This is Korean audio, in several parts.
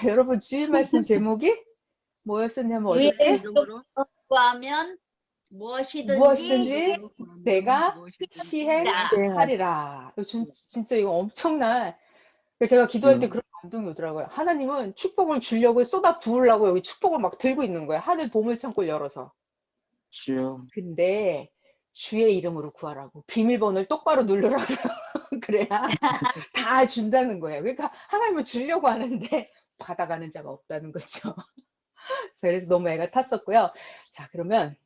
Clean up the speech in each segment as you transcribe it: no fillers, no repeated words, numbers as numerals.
여러분 주일 말씀 제목이 뭐였었냐면 주의 어저께 이름으로 구하면 무엇이든지 무엇이든지 내가 시행하리라. 시행하리라. 진짜 이거 엄청난. 제가 기도할 때 그런 감동이 오더라고요. 하나님은 축복을 주려고 쏟아 부으려고 여기 축복을 막 들고 있는 거예요. 하늘 보물창고를 열어서. 주여. 근데 주의 이름으로 구하라고. 비밀번호를 똑바로 누르라고. 그래야 다 준다는 거예요. 그러니까 하나님은 주려고 하는데 받아가는 자가 없다는 거죠. 그래서 너무 애가 탔었고요. 자, 그러면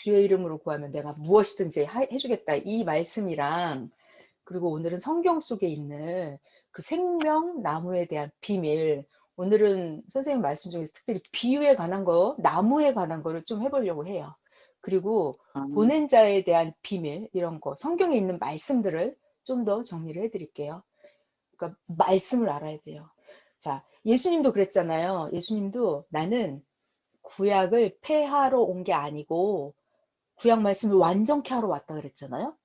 주의 이름으로 구하면 내가 무엇이든지 해주겠다. 이 말씀이랑 그리고 오늘은 성경 속에 있는 그 생명나무에 대한 비밀, 오늘은 선생님 말씀 중에서 특별히 비유에 관한 거, 나무에 관한 거를 좀 해보려고 해요. 그리고 보낸 자에 대한 비밀, 이런 거, 성경에 있는 말씀들을 좀 더 정리를 해드릴게요. 그러니까 말씀을 알아야 돼요. 자, 예수님도 그랬잖아요. 예수님도 나는 구약을 폐하러 온 게 아니고 구약 말씀을 완전케 하러 왔다 그랬잖아요.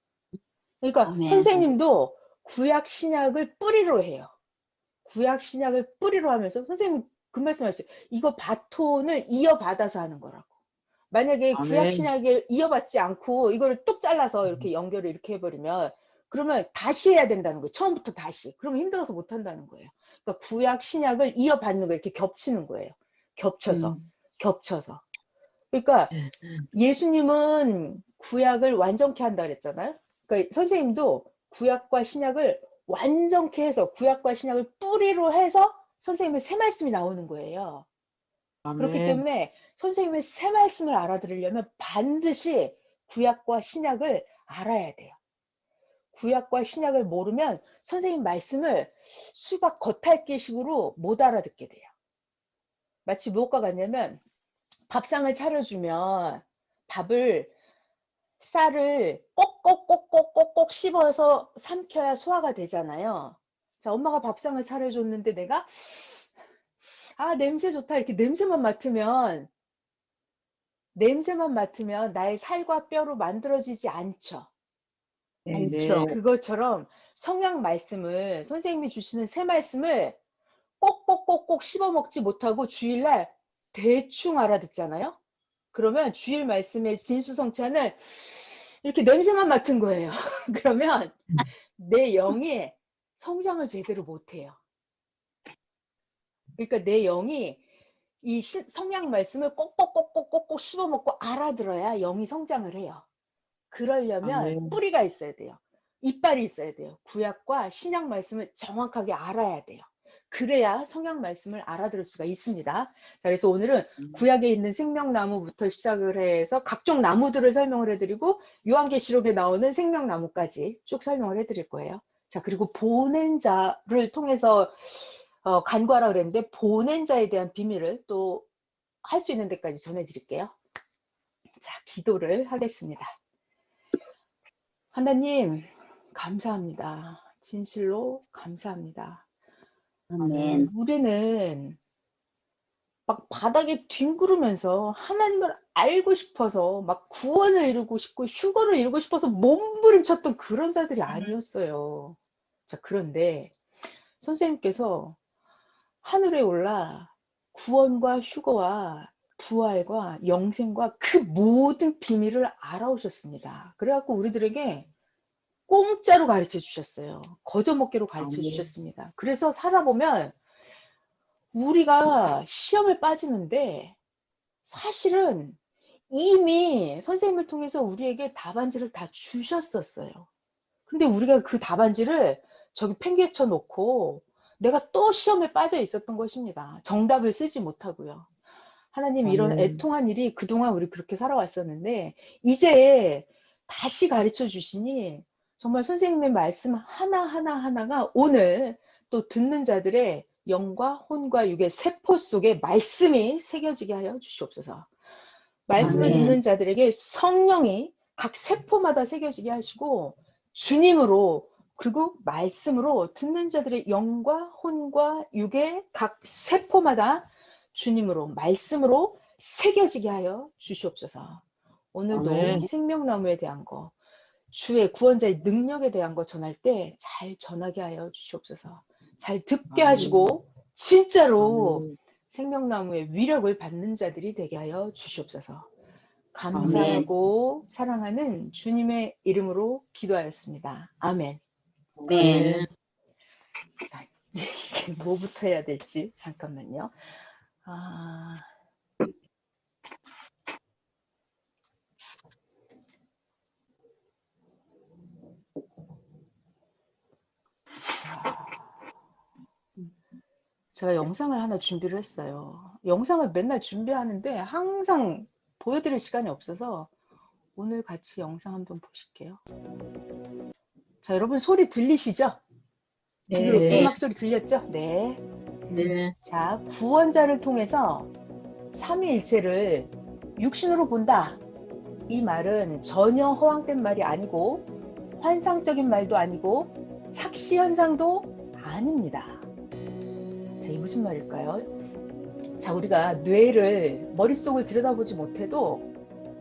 그러니까 아멘. 선생님도 구약 신약을 뿌리로 해요. 구약 신약을 뿌리로 하면서 선생님 그 말씀하셨어요. 이거 바톤을 이어받아서 하는 거라고. 만약에 구약 신약을 이어받지 않고 이거를 뚝 잘라서 이렇게 연결을 이렇게 해버리면 그러면 다시 해야 된다는 거예요. 처음부터 다시. 그러면 힘들어서 못 한다는 거예요. 그러니까 구약 신약을 이어받는 거 이렇게 겹치는 거예요. 겹쳐서. 그러니까 예수님은 구약을 완전케 한다 그랬잖아요. 그러니까 선생님도 구약과 신약을 완전케 해서 구약과 신약을 뿌리로 해서 선생님의 새 말씀이 나오는 거예요. 그렇기 때문에 선생님의 새 말씀을 알아들으려면 반드시 구약과 신약을 알아야 돼요. 구약과 신약을 모르면 선생님 말씀을 수박 겉핥기식으로 못 알아듣게 돼요. 마치 무엇과 같냐면 밥상을 차려주면 쌀을 꼭꼭꼭꼭꼭꼭 씹어서 삼켜야 소화가 되잖아요. 자, 엄마가 밥상을 차려줬는데 내가 냄새 좋다 이렇게 냄새만 맡으면 나의 살과 뼈로 만들어지지 않죠. 않죠. 그것처럼 성경 말씀을 선생님이 주시는 새 말씀을 꼭꼭꼭꼭 씹어 먹지 못하고 주일날 대충 알아듣잖아요. 그러면 주일 말씀의 진수성찬은 이렇게 냄새만 맡은 거예요. 그러면 내 영이 성장을 제대로 못해요. 그러니까 내 영이 이 성경 말씀을 꼭꼭꼭꼭꼭 씹어먹고 알아들어야 영이 성장을 해요. 그러려면 뿌리가 있어야 돼요. 이빨이 있어야 돼요. 구약과 신약 말씀을 정확하게 알아야 돼요. 그래야 성경 말씀을 알아들을 수가 있습니다. 자, 그래서 오늘은 구약에 있는 생명나무부터 시작을 해서 각종 나무들을 설명을 해드리고 요한계시록에 나오는 생명나무까지 쭉 설명을 해드릴 거예요. 자, 그리고 보낸 자를 통해서 간구하라 그랬는데 보낸 자에 대한 비밀을 또 할 수 있는 데까지 전해드릴게요. 자, 기도를 하겠습니다. 하나님 감사합니다. 진실로 감사합니다. 아멘. 우리는 막 바닥에 뒹구르면서 하나님을 알고 싶어서 막 구원을 이루고 싶고 휴거를 이루고 싶어서 몸부림쳤던 그런 자들이 아니었어요. 자, 그런데 선생님께서 하늘에 올라 구원과 휴거와 부활과 영생과 그 모든 비밀을 알아오셨습니다. 그래갖고 우리들에게 공짜로 가르쳐 주셨어요. 거저먹기로 가르쳐 주셨습니다. 그래서 살아보면 우리가 시험을 빠지는데 사실은 이미 선생님을 통해서 우리에게 답안지를 다 주셨었어요. 근데 우리가 그 답안지를 저기 팽개쳐 놓고 내가 또 시험에 빠져 있었던 것입니다. 정답을 쓰지 못하고요. 하나님 이런 애통한 일이 그동안 우리 그렇게 살아왔었는데 이제 다시 가르쳐 주시니 정말 선생님의 말씀 하나하나가 오늘 또 듣는 자들의 영과 혼과 육의 세포 속에 말씀이 새겨지게 하여 주시옵소서. 말씀을 듣는 자들에게 성령이 각 세포마다 새겨지게 하시고 주님으로 그리고 말씀으로 듣는 자들의 영과 혼과 육의 각 세포마다 주님으로 말씀으로 새겨지게 하여 주시옵소서. 오늘도 생명나무에 대한 거 주의 구원자의 능력에 대한 거 전할 때 잘 전하게 하여 주시옵소서. 잘 듣게 하시고 진짜로 아멘. 생명나무의 위력을 받는 자들이 되게 하여 주시옵소서. 아멘. 감사하고 사랑하는 주님의 이름으로 기도하였습니다. 아멘. 아멘. 자, 이게 뭐부터 해야 될지 잠깐만요. 아, 제가 영상을 하나 준비를 했어요. 영상을 맨날 준비하는데 항상 보여드릴 시간이 없어서 오늘 같이 영상 한번 보실게요. 자, 여러분 소리 들리시죠? 지금 네. 음악 소리 들렸죠? 네. 네. 자, 구원자를 통해서 삼위일체를 육신으로 본다. 이 말은 전혀 허황된 말이 아니고 환상적인 말도 아니고 착시 현상도 아닙니다. 자, 이 무슨 말일까요? 자, 우리가 뇌를 머릿속을 들여다보지 못해도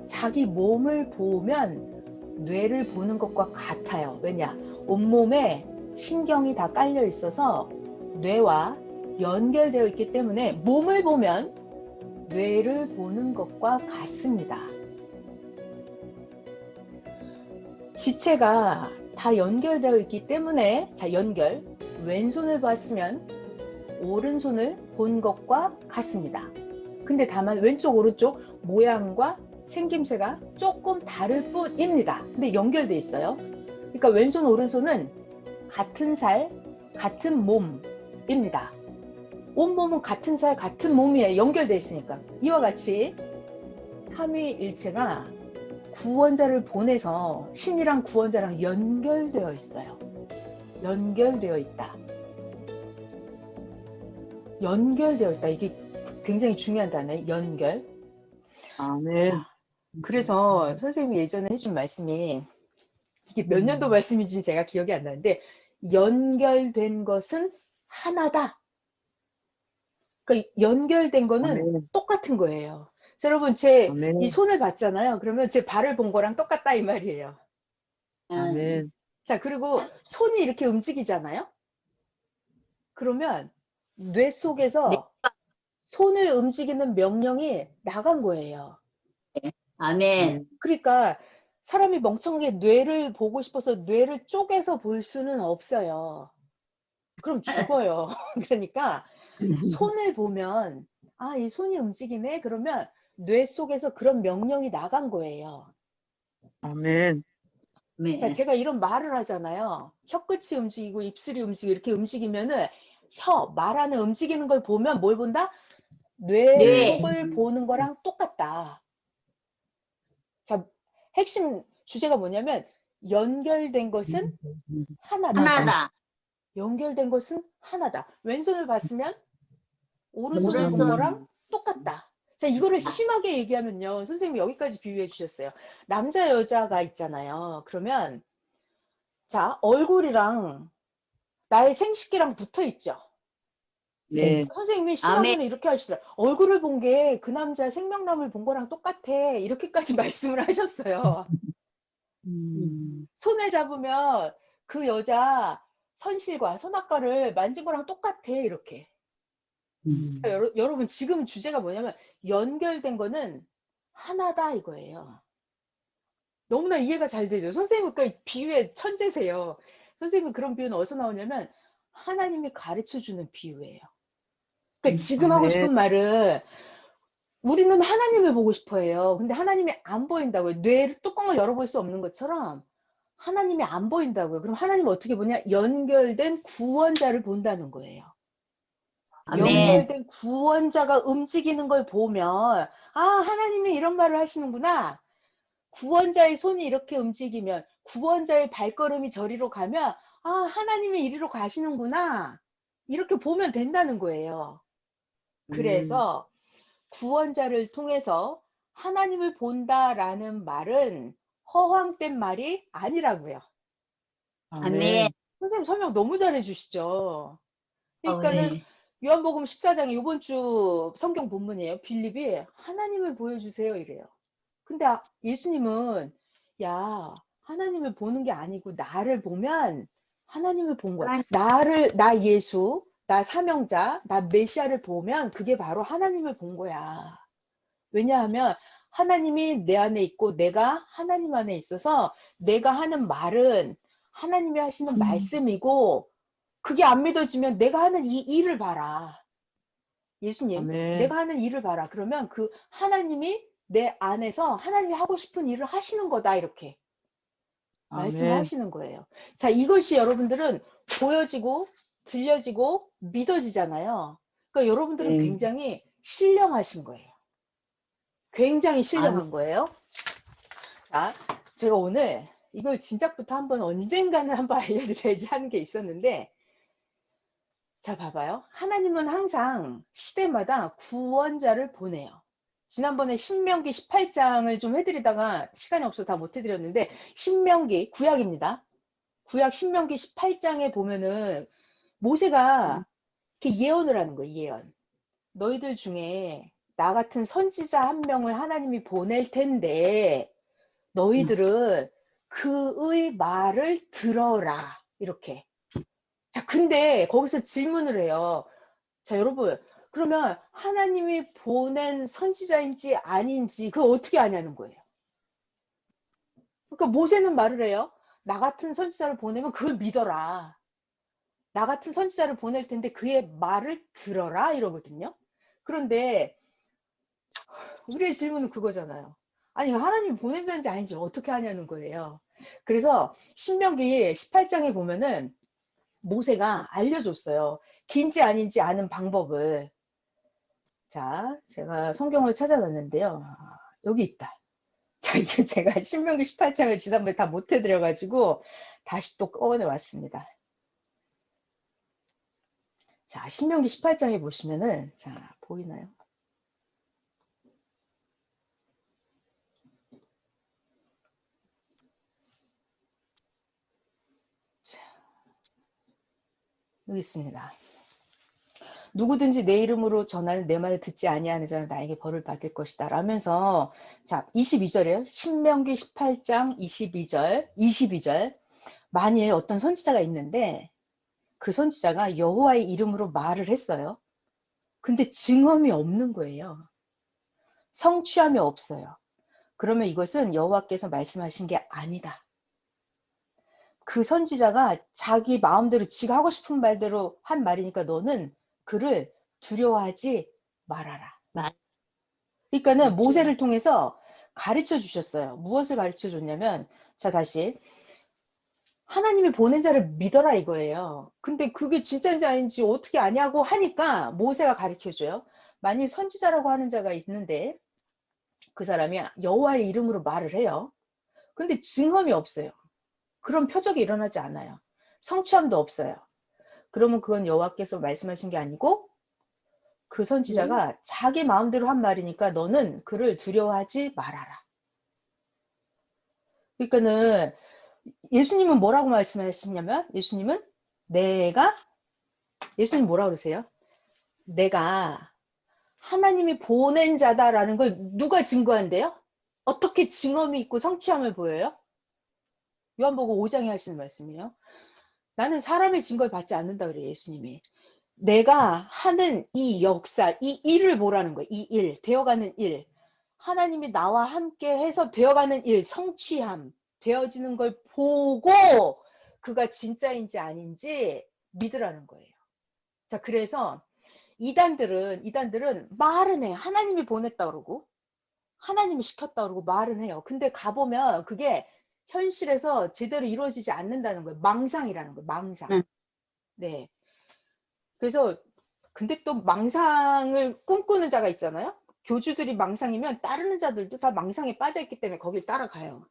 자기 몸을 보면 뇌를 보는 것과 같아요. 왜냐? 온몸에 신경이 다 깔려 있어서 뇌와 연결되어 있기 때문에 몸을 보면 뇌를 보는 것과 같습니다. 지체가 다 연결되어 있기 때문에, 자, 연결, 왼손을 봤으면 오른손을 본 것과 같습니다. 근데 다만 왼쪽 오른쪽 모양과 생김새가 조금 다를 뿐입니다. 근데 연결되어 있어요. 그러니까 왼손 오른손은 같은 살 같은 몸입니다. 온몸은 같은 살 같은 몸이에요. 연결되어 있으니까. 이와 같이 삼위일체가 구원자를 보내서 신이랑 구원자랑 연결되어 있어요. 연결되어 있다. 연결되어 있다. 이게 굉장히 중요한 단어예요. 연결. 아멘. 자, 그래서 선생님이 예전에 해준 말씀이 이게 몇 년도 말씀인지 제가 기억이 안 나는데 연결된 것은 하나다. 그러니까 연결된 거는 아멘. 똑같은 거예요. 자, 여러분 제 아멘. 이 손을 봤잖아요. 그러면 제 발을 본 거랑 똑같다 이 말이에요. 아멘. 자, 그리고 손이 이렇게 움직이잖아요. 그러면 뇌 속에서 손을 움직이는 명령이 나간 거예요. 아멘. 그러니까 사람이 멍청하게 뇌를 보고 싶어서 뇌를 쪼개서 볼 수는 없어요. 그럼 죽어요. 그러니까 손을 보면 아, 이 손이 움직이네. 그러면 뇌 속에서 그런 명령이 나간 거예요. 아멘. 자, 아멘. 제가 이런 말을 하잖아요. 혀끝이 움직이고 입술이 움직이고 이렇게 움직이면은 말하는 움직이는 걸 보면 뭘 본다? 뇌 네. 속을 보는 거랑 똑같다. 자, 핵심 주제가 뭐냐면 연결된 것은 하나다. 하나다. 연결된 것은 하나다. 왼손을 봤으면 오른손을 본 오른손. 거랑 똑같다. 자, 이거를 심하게 얘기하면요. 선생님이 여기까지 비유해 주셨어요. 남자, 여자가 있잖아요. 그러면 자, 얼굴이랑 나의 생식기랑 붙어 있죠. 네. 선생님이 아멘. 심하게는 이렇게 하시더라. 얼굴을 본 게 그 남자 생명나무를 본 거랑 똑같아. 이렇게까지 말씀을 하셨어요. 손을 잡으면 그 여자 선실과 선악과를 만진 거랑 똑같아. 이렇게. 자, 여러분 지금 주제가 뭐냐면 연결된 거는 하나다 이거예요. 너무나 이해가 잘 되죠. 선생님은 그 비유의 천재세요. 선생님은 그런 비유는 어디서 나오냐면 하나님이 가르쳐주는 비유예요. 그러니까 지금 하고 싶은 말은 우리는 하나님을 보고 싶어 해요. 근데 하나님이 안 보인다고요. 뇌 뚜껑을 열어볼 수 없는 것처럼 하나님이 안 보인다고요. 그럼 하나님은 어떻게 보냐? 연결된 구원자를 본다는 거예요. 아멘. 연결된 구원자가 움직이는 걸 보면 아, 하나님이 이런 말을 하시는구나. 구원자의 손이 이렇게 움직이면 구원자의 발걸음이 저리로 가면 아, 하나님이 이리로 가시는구나. 이렇게 보면 된다는 거예요. 그래서 구원자를 통해서 하나님을 본다라는 말은 허황된 말이 아니라고요. 아멘. 선생님 설명 너무 잘해 주시죠. 그러니까는 네. 요한복음 14장에 이번 주 성경 본문이에요. 빌립이 하나님을 보여주세요 이래요. 근데 예수님은 야, 하나님을 보는 게 아니고 나를 보면 하나님을 본 거야. 나 예수, 나 사명자, 나 메시아를 보면 그게 바로 하나님을 본 거야. 왜냐하면 하나님이 내 안에 있고 내가 하나님 안에 있어서 내가 하는 말은 하나님이 하시는 말씀이고, 그게 안 믿어지면 내가 하는 이 일을 봐라. 예수님, 아멘. 내가 하는 일을 봐라. 그러면 그 하나님이 내 안에서 하나님이 하고 싶은 일을 하시는 거다. 이렇게 말씀을 아멘. 하시는 거예요. 자, 이것이 여러분들은 보여지고 들려지고 믿어지잖아요. 그러니까 여러분들은 네. 굉장히 신령하신 거예요. 굉장히 아멘. 신령한 거예요. 자, 제가 오늘 이걸 진작부터 한번 언젠가는 한번 알려드려야지 하는 게 있었는데, 자, 봐봐요. 하나님은 항상 시대마다 구원자를 보내요. 지난번에 신명기 18장을 좀 해드리다가 시간이 없어서 다 못 해드렸는데, 신명기, 구약입니다. 구약 신명기 18장에 보면은 모세가 이렇게 예언을 하는 거예요. 예언. 너희들 중에 나 같은 선지자 한 명을 하나님이 보낼 텐데 너희들은 그의 말을 들어라. 이렇게. 자, 근데 거기서 질문을 해요. 자, 여러분, 그러면 하나님이 보낸 선지자인지 아닌지 그걸 어떻게 아냐는 거예요. 그러니까 모세는 말을 해요. 나 같은 선지자를 보내면 그걸 믿어라. 나 같은 선지자를 보낼 텐데 그의 말을 들어라 이러거든요. 그런데 우리의 질문은 그거잖아요. 아니, 하나님이 보낸 자인지 아닌지 어떻게 하냐는 거예요. 그래서 신명기 18장에 보면은 모세가 알려줬어요. 긴지 아닌지 아는 방법을. 자, 제가 성경을 찾아놨는데요. 여기 있다. 자, 이게 제가 신명기 18장을 지난번에 다 못 해드려가지고 다시 또 꺼내 왔습니다. 자, 신명기 18장에 보시면은, 자, 보이나요? 자, 여기 있습니다. 누구든지 내 이름으로 전하는 내 말을 듣지 아니하는 자는 나에게 벌을 받을 것이다 라면서, 자, 22절이에요. 신명기 18장 22절. 만일 어떤 선지자가 있는데 그 선지자가 여호와의 이름으로 말을 했어요. 근데 증언이 없는 거예요. 성취함이 없어요. 그러면 이것은 여호와께서 말씀하신 게 아니다. 그 선지자가 자기 마음대로 지가 하고 싶은 말대로 한 말이니까 너는 그를 두려워하지 말아라. 그러니까는 그렇죠. 모세를 통해서 가르쳐 주셨어요. 무엇을 가르쳐 줬냐면, 자, 다시 하나님이 보낸 자를 믿어라 이거예요. 근데 그게 진짜인지 아닌지 어떻게 아냐고 하니까 모세가 가르쳐 줘요. 만일 선지자라고 하는 자가 있는데 그 사람이 여호와의 이름으로 말을 해요. 근데 증언이 없어요. 그런 표적이 일어나지 않아요. 성취함도 없어요. 그러면 그건 여호와께서 말씀하신 게 아니고 그 선지자가 자기 마음대로 한 말이니까 너는 그를 두려워하지 말아라. 그러니까는 예수님은 뭐라고 말씀하시냐면, 예수님 뭐라고 그러세요? 내가 하나님이 보낸 자다라는 걸 누가 증거한대요? 어떻게 증언이 있고 성취함을 보여요? 요한복음 5장에 하시는 말씀이에요. 나는 사람의 증거를 받지 않는다 그래요, 예수님이. 내가 하는 이 역사, 이 일을 보라는 거예요. 이 일, 되어가는 일. 하나님이 나와 함께 해서 되어가는 일, 성취함, 되어지는 걸 보고 그가 진짜인지 아닌지 믿으라는 거예요. 자, 그래서 이단들은 말은 해. 하나님이 보냈다 그러고 하나님이 시켰다 그러고 말은 해요. 근데 가보면 그게 현실에서 제대로 이루어지지 않는다는 거예요. 망상이라는 거예요. 망상. 네. 그래서 근데 또 망상을 꿈꾸는 자가 있잖아요. 교주들이 망상이면 따르는 자들도 다 망상에 빠져있기 때문에 거길 따라가요.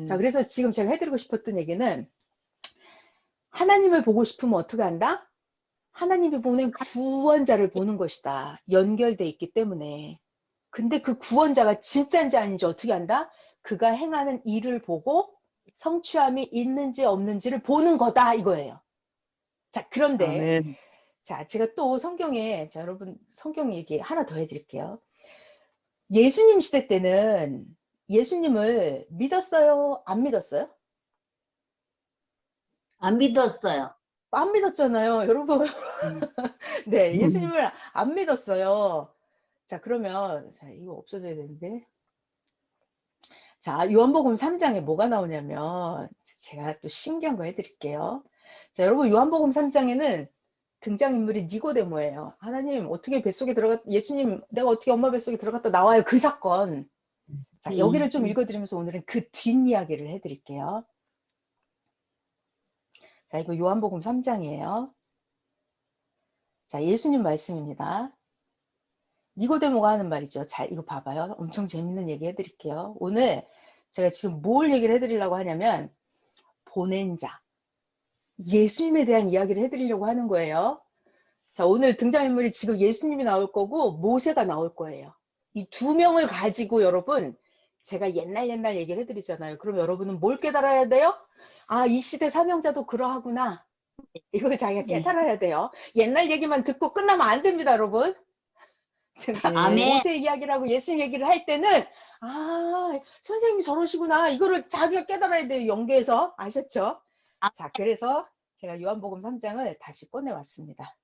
자, 그래서 지금 제가 해드리고 싶었던 얘기는 하나님을 보고 싶으면 어떻게 한다? 하나님이 보낸 구원자를 보는 것이다. 연결돼 있기 때문에. 근데 그 구원자가 진짜인지 아닌지 어떻게 한다? 그가 행하는 일을 보고 성취함이 있는지 없는지를 보는 거다 이거예요. 자, 그런데 아멘. 자, 제가 또 성경에, 자, 여러분 성경 얘기 하나 더 해드릴게요. 예수님 시대 때는 예수님을 믿었어요? 안 믿었어요? 안 믿었어요. 안 믿었잖아요, 여러분. 네, 예수님을 안 믿었어요. 자, 그러면 자, 이거 없어져야 되는데. 자, 요한복음 3장에 뭐가 나오냐면 제가 또 신기한 거 해드릴게요. 자, 여러분 요한복음 3장에는 등장인물이 니고데모예요. 하나님 어떻게 뱃속에 들어갔 예수님 내가 어떻게 엄마 뱃속에 들어갔다 나와요. 그 사건. 자, 여기를 좀 읽어드리면서 오늘은 그 뒷이야기를 해드릴게요. 자, 이거 요한복음 3장이에요. 자, 예수님 말씀입니다. 니고데모가 하는 말이죠. 자, 이거 봐봐요. 엄청 재밌는 얘기 해드릴게요. 오늘 제가 지금 뭘 얘기를 해드리려고 하냐면 보낸 자, 예수님에 대한 이야기를 해드리려고 하는 거예요. 자, 오늘 등장인물이 지금 예수님이 나올 거고 모세가 나올 거예요. 이 두 명을 가지고 여러분 제가 옛날 얘기를 해드리잖아요. 그럼 여러분은 뭘 깨달아야 돼요? 아, 이 시대 사명자도 그러하구나. 이걸 자기가 깨달아야 돼요. 옛날 얘기만 듣고 끝나면 안 됩니다, 여러분. 제가 아멘. 모세 이야기를 하고 예수님 얘기를 할 때는 아, 선생님이 저러시구나. 이거를 자기가 깨달아야 돼요. 연계해서. 아셨죠? 자, 그래서 제가 요한복음 3장을 다시 꺼내왔습니다.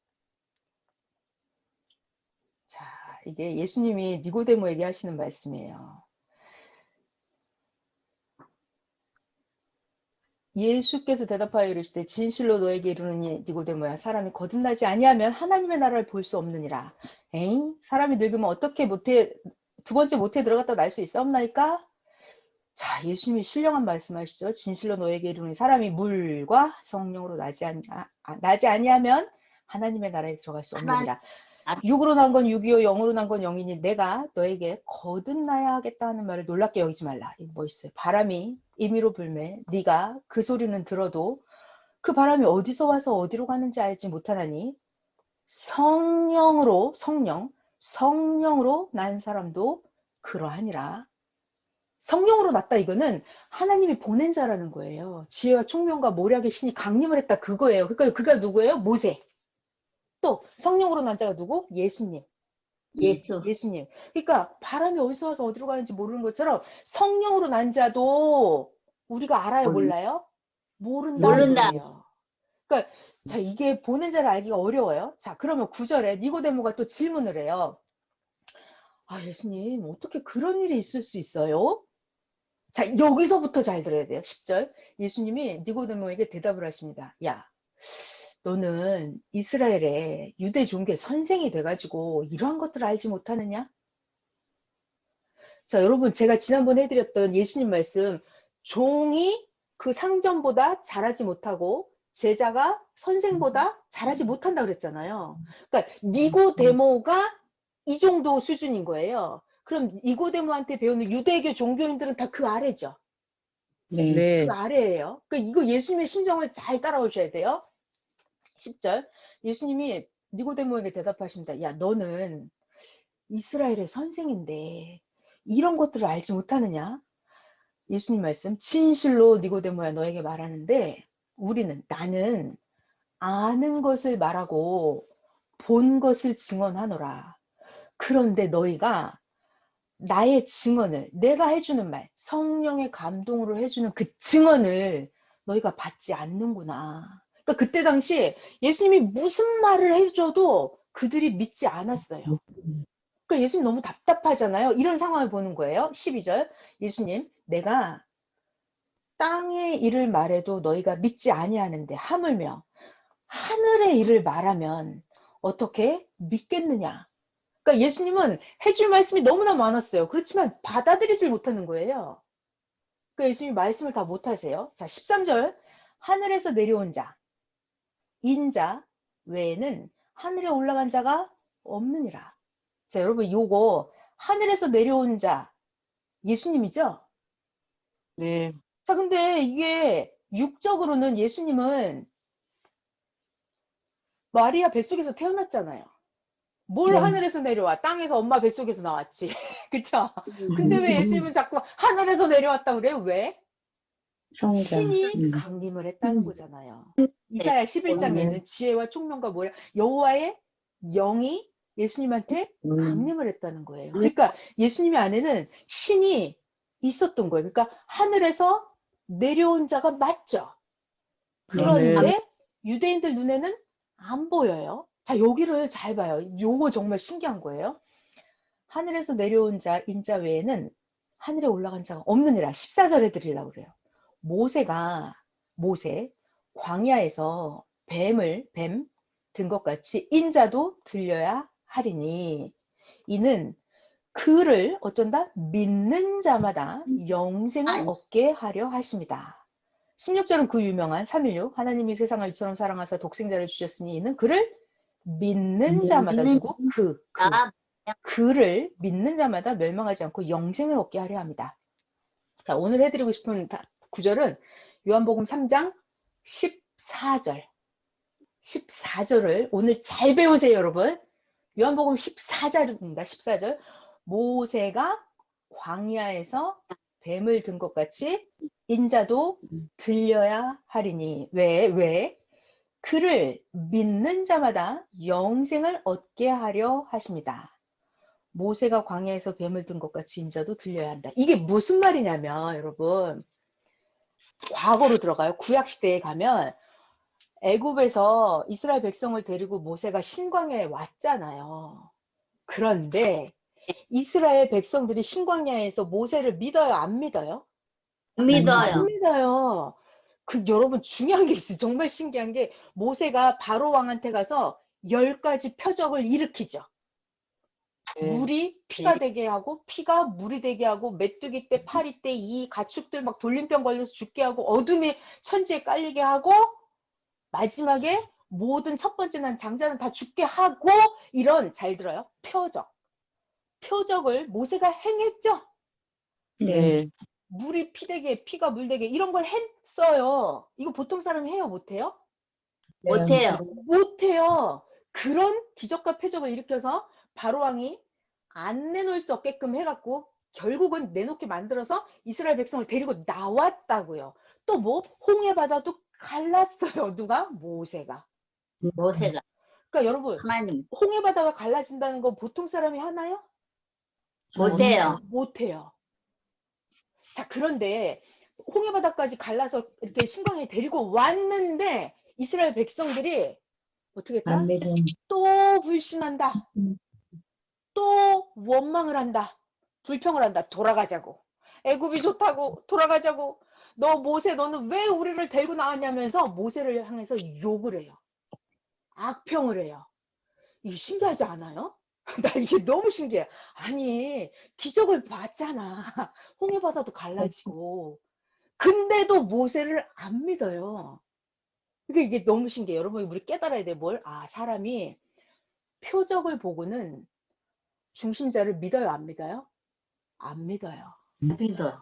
자, 이게 예수님이 니고데모에게 하시는 말씀이에요. 예수께서 대답하여 이르시되 진실로 너에게 이르노니 니고데모야 사람이 거듭나지 아니하면 하나님의 나라를 볼 수 없느니라. 에잉? 사람이 늙으면 어떻게 두 번째 모태에 들어갔다 날 수 있사옵나이까? 자, 예수님이 신령한 말씀하시죠. 진실로 너에게 이르노니 사람이 물과 성령으로 나지 아니하면 하나님의 나라에 들어갈 수 없느니라. 육으로 난 건 육이요 영으로 난 건 영이니 내가 너에게 거듭나야 하겠다 하는 말을 놀랍게 여기지 말라. 이거 멋있어요. 바람이 임의로 불매 네가 그 소리는 들어도 그 바람이 어디서 와서 어디로 가는지 알지 못하나니 성령으로 난 사람도 그러하니라. 성령으로 났다 이거는 하나님이 보낸 자라는 거예요. 지혜와 총명과 모략의 신이 강림을 했다 그거예요. 그러니까 그가 누구예요? 모세. 또 성령으로 난 자가 누구? 예수님. 예수님. 그러니까 바람이 어디서 와서 어디로 가는지 모르는 것처럼 성령으로 난 자도 우리가 알아요, 몰라요? 모른다. 그러니까 자, 이게 보낸 자를 알기가 어려워요. 자, 그러면 9절에 니고데모가 또 질문을 해요. 아, 예수님, 어떻게 그런 일이 있을 수 있어요? 자, 여기서부터 잘 들어야 돼요. 10절. 예수님이 니고데모에게 대답을 하십니다. 야, 너는 이스라엘의 유대 종교의 선생이 돼가지고 이러한 것들을 알지 못하느냐? 자, 여러분 제가 지난번에 해드렸던 예수님 말씀 종이 그 상전보다 잘하지 못하고 제자가 선생보다 잘하지 못한다 그랬잖아요. 그러니까 니고데모가 이 정도 수준인 거예요. 그럼 니고데모한테 배우는 유대교 종교인들은 다 그 아래죠. 네. 그 아래예요. 그러니까 이거 예수님의 심정을 잘 따라오셔야 돼요. 10절 예수님이 니고데모에게 대답하십니다. 야, 너는 이스라엘의 선생인데 이런 것들을 알지 못하느냐? 예수님 말씀 진실로 니고데모야 너에게 말하는데 나는 아는 것을 말하고 본 것을 증언하노라. 그런데 너희가 나의 증언을 내가 해주는 말 성령의 감동으로 해주는 그 증언을 너희가 받지 않는구나. 그러니까 그때 당시 예수님이 무슨 말을 해줘도 그들이 믿지 않았어요. 그러니까 예수님 너무 답답하잖아요. 이런 상황을 보는 거예요. 12절 예수님 내가 땅의 일을 말해도 너희가 믿지 아니하는데 하물며 하늘의 일을 말하면 어떻게 믿겠느냐. 그러니까 예수님은 해줄 말씀이 너무나 많았어요. 그렇지만 받아들이질 못하는 거예요. 그러니까 예수님이 말씀을 다 못하세요. 자 13절 하늘에서 내려온 자 인자 외에는 하늘에 올라간 자가 없느니라. 자 여러분 요거 하늘에서 내려온 자 예수님이죠? 네. 자 근데 이게 육적으로는 예수님은 마리아 뱃속에서 태어났잖아요. 뭘 하늘에서 내려와? 땅에서 엄마 뱃속에서 나왔지. 그쵸? 근데 왜 예수님은 자꾸 하늘에서 내려왔다 그래요? 왜? 신이 강림을 했다는 거잖아요. 이사야 11장에 있는 지혜와 총명과 모략 여호와의 영이 예수님한테 강림을 했다는 거예요. 그러니까 예수님의 안에는 신이 있었던 거예요. 그러니까 하늘에서 내려온 자가 맞죠. 그런데 유대인들 눈에는 안 보여요. 자, 여기를 잘 봐요. 요거 정말 신기한 거예요. 하늘에서 내려온 자, 인자 외에는 하늘에 올라간 자가 없느니라. 14절에 드리려고 그래요. 모세, 광야에서 뱀 든 것 같이 인자도 들려야 하리니, 이는 그를 어쩐다? 믿는 자마다 영생을 얻게 하려 하십니다. 16절은 그 유명한 316, 하나님이 세상을 이처럼 사랑하사 독생자를 주셨으니 이는 그를 믿는 자마다, 믿는 누구? 그를 믿는 자마다 멸망하지 않고 영생을 얻게 하려 합니다. 자, 오늘 해드리고 싶은 구절은 요한복음 3장 14절. 14절을 오늘 잘 배우세요, 여러분. 요한복음 14절입니다. 14절. 모세가 광야에서 뱀을 든 것 같이 인자도 들려야 하리니. 왜? 그를 믿는 자마다 영생을 얻게 하려 하십니다. 모세가 광야에서 뱀을 든 것 같이 인자도 들려야 한다. 이게 무슨 말이냐면, 여러분, 과거로 들어가요. 구약시대에 가면 애굽에서 이스라엘 백성을 데리고 모세가 신광야에 왔잖아요. 그런데 이스라엘 백성들이 신광야에서 모세를 믿어요, 안 믿어요? 안 믿어요. 믿어요. 여러분, 중요한 게 있어요. 정말 신기한 게, 모세가 바로 왕한테 가서 10가지 표적을 일으키죠. 네. 물이 피가 되게 하고, 피가 물이 되게 하고, 메뚜기 때, 파리 때, 이 가축들 막 돌림병 걸려서 죽게 하고, 어둠이 천지에 깔리게 하고, 마지막에 모든 첫 번째 난 장자는 다 죽게 하고, 이런, 잘 들어요, 표적을 모세가 행했죠. 네. 물이 피되게, 피가 물되게, 이런 걸 했어요. 이거 보통 사람이 해요, 못해요? 못해요. 못해요. 그런 기적과 표적을 일으켜서 바로왕이 안 내놓을 수 없게끔 해갖고 결국은 내놓게 만들어서 이스라엘 백성을 데리고 나왔다고요. 또 뭐? 홍해 바다도 갈랐어요. 누가? 모세가. 모세가 그러니까 여러분, 하나님 홍해 바다가 갈라진다는 건 보통 사람이 하나요? 못해요. 못해요. 자, 그런데 홍해 바다까지 갈라서 이렇게 신광야에 데리고 왔는데 이스라엘 백성들이 어떻게 했다? 또 불신한다. 또 원망을 한다. 불평을 한다. 돌아가자고. 애굽이 좋다고. 돌아가자고. 너 모세, 너는 왜 우리를 데리고 나왔냐면서 모세를 향해서 욕을 해요. 악평을 해요. 이게 신기하지 않아요? 나 이게 너무 신기해. 아니, 기적을 봤잖아. 홍해 바다도 갈라지고. 근데도 모세를 안 믿어요. 이게 너무 신기해요. 여러분, 우리 깨달아야 돼. 뭘? 아, 사람이 표적을 보고는 중심자를 믿어요, 안 믿어요? 안 믿어요. 믿어.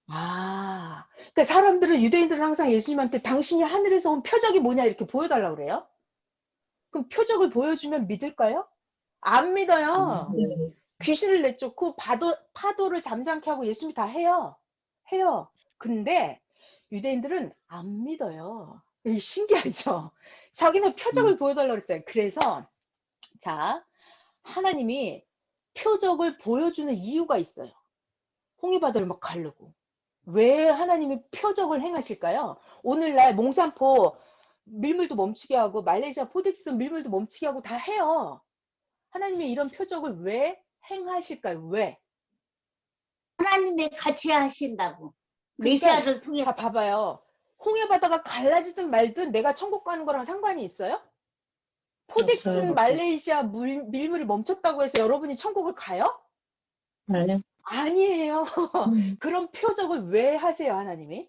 아, 그러니까 사람들은, 유대인들은 항상 예수님한테 당신이 하늘에서 온 표적이 뭐냐 이렇게 보여달라고 그래요. 그럼 표적을 보여주면 믿을까요? 안 믿어요. 귀신을 내쫓고 파도를 잠잠케 하고 예수님이 다 해요. 근데 유대인들은 안 믿어요. 이게 신기하죠? 자기는 표적을 보여달라고 그랬잖아요. 그래서 자, 하나님이 표적을 보여주는 이유가 있어요. 홍해바다를 막 가르고. 왜 하나님이 표적을 행하실까요? 오늘날 몽산포 밀물도 멈추게 하고 말레이시아 포덱스 밀물도 멈추게 하고 다 해요. 하나님이 이런 표적을 왜 행하실까요? 왜? 하나님이 같이 하신다고. 그러니까, 메시아를 통해 자, 봐봐요. 홍해바다가 갈라지든 말든 내가 천국 가는 거랑 상관이 있어요? 포덱스 없어요. 말레이시아 밀물이 멈췄다고 해서 여러분이 천국을 가요? 아니요. 아니에요. 그런 표적을 왜 하세요, 하나님이?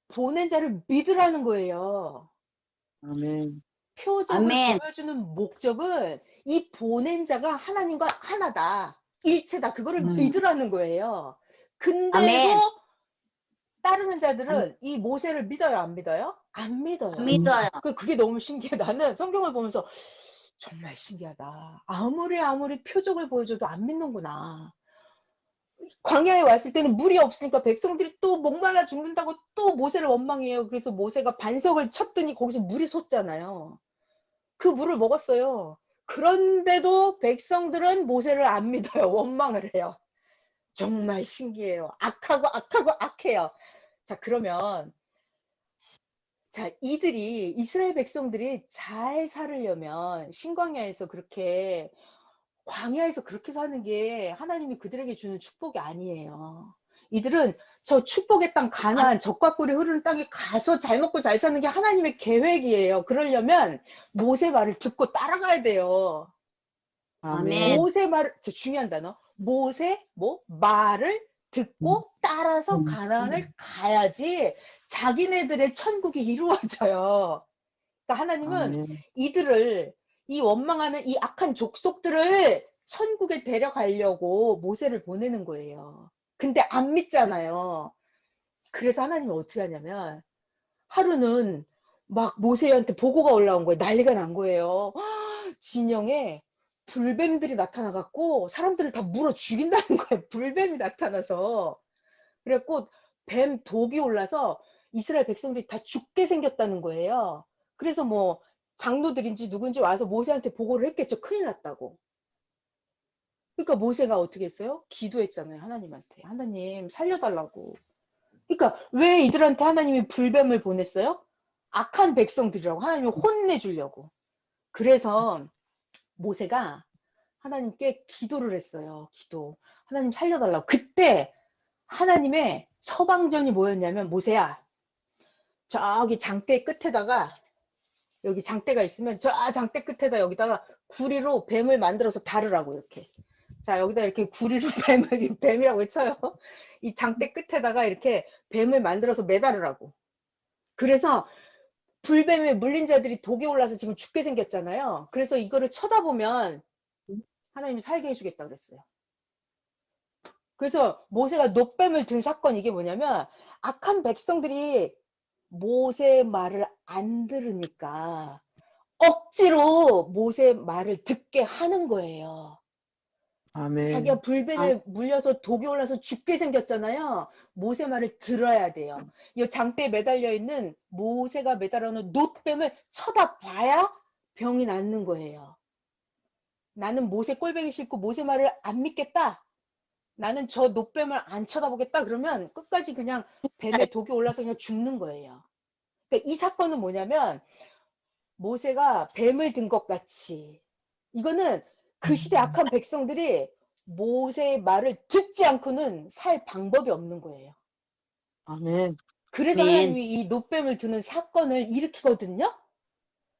보낸 자를 믿으라는 거예요. 아멘. 표적을 아멘. 보여주는 목적은 이 보낸 자가 하나님과 하나다. 일체다. 그거를 믿으라는 거예요. 근데도 아멘. 따르는 자들은 이 모세를 믿어요, 안 믿어요? 안 믿어요. 안 믿어요. 그게 너무 신기해. 나는 성경을 보면서 정말 신기하다. 아무리 표적을 보여줘도 안 믿는구나. 광야에 왔을 때는 물이 없으니까 백성들이 또 목말라 죽는다고 또 모세를 원망해요. 그래서 모세가 반석을 쳤더니 거기서 물이 솟잖아요. 그 물을 먹었어요. 그런데도 백성들은 모세를 안 믿어요. 원망을 해요. 정말 신기해요. 악하고 악해요. 자, 그러면 자, 이스라엘 백성들이 잘 살으려면 신광야에서 그렇게 광야에서 그렇게 사는 게 하나님이 그들에게 주는 축복이 아니에요. 이들은 저 축복의 땅 가나안 젖과 꿀이 흐르는 땅에 가서 잘 먹고 잘 사는 게 하나님의 계획이에요. 그러려면 모세 말을 듣고 따라가야 돼요. 아멘. 모세 말을, 저 중요한 단어, 모세 말을 듣고 따라서 가나안을 가야지 자기네들의 천국이 이루어져요. 그러니까 하나님은 아멘. 이들을, 이 원망하는 이 악한 족속들을 천국에 데려가려고 모세를 보내는 거예요. 근데 안 믿잖아요. 그래서 하나님은 어떻게 하냐면 하루는 막 모세한테 보고가 올라온 거예요. 난리가 난 거예요. 진영에 불뱀들이 나타나갖고 사람들을 다 물어 죽인다는 거예요. 불뱀이 나타나서. 그래갖고 뱀 독이 올라서 이스라엘 백성들이 다 죽게 생겼다는 거예요. 그래서 뭐 장로들인지 누군지 와서 모세한테 보고를 했겠죠. 큰일 났다고. 그러니까 모세가 어떻게 했어요? 기도했잖아요. 하나님한테. 하나님 살려달라고. 그러니까 왜 이들한테 하나님이 불뱀을 보냈어요? 악한 백성들이라고 하나님이 혼내주려고. 그래서 모세가 하나님께 기도를 했어요. 기도. 하나님 살려달라고. 그때 하나님의 처방전이 뭐였냐면 모세야, 저기 장대 끝에다가, 여기 장대가 있으면 저 장대 끝에다 여기다가 구리로 뱀을 만들어서 다르라고. 이렇게. 자, 여기다 이렇게 구리로 뱀이라고 외쳐요. 이 장대 끝에다가 이렇게 뱀을 만들어서 매달으라고. 그래서 불뱀에 물린 자들이 독이 올라서 지금 죽게 생겼잖아요. 그래서 이거를 쳐다보면 하나님이 살게 해주겠다 그랬어요. 그래서 모세가 놋뱀을 든 사건, 이게 뭐냐면 악한 백성들이 모세 말을 안 들으니까 억지로 모세 말을 듣게 하는 거예요. 자기가 아멘. 불뱀에 물려서 독이 올라서 죽게 생겼잖아요. 모세 말을 들어야 돼요. 이 장대에 매달려 있는 모세가 매달아 놓은 놋뱀을 쳐다봐야 병이 낫는 거예요. 나는 모세 꼴보기 싫고 모세 말을 안 믿겠다. 나는 저 놋뱀을 안 쳐다보겠다. 그러면 끝까지 그냥 뱀에 독이 올라서 그냥 죽는 거예요. 그러니까 이 사건은 뭐냐면 모세가 뱀을 든 것 같이, 이거는 그 시대 악한 백성들이 모세의 말을 듣지 않고는 살 방법이 없는 거예요. 아멘. 그래서 아멘. 하나님이 이 놋뱀을 두는 사건을 일으키거든요.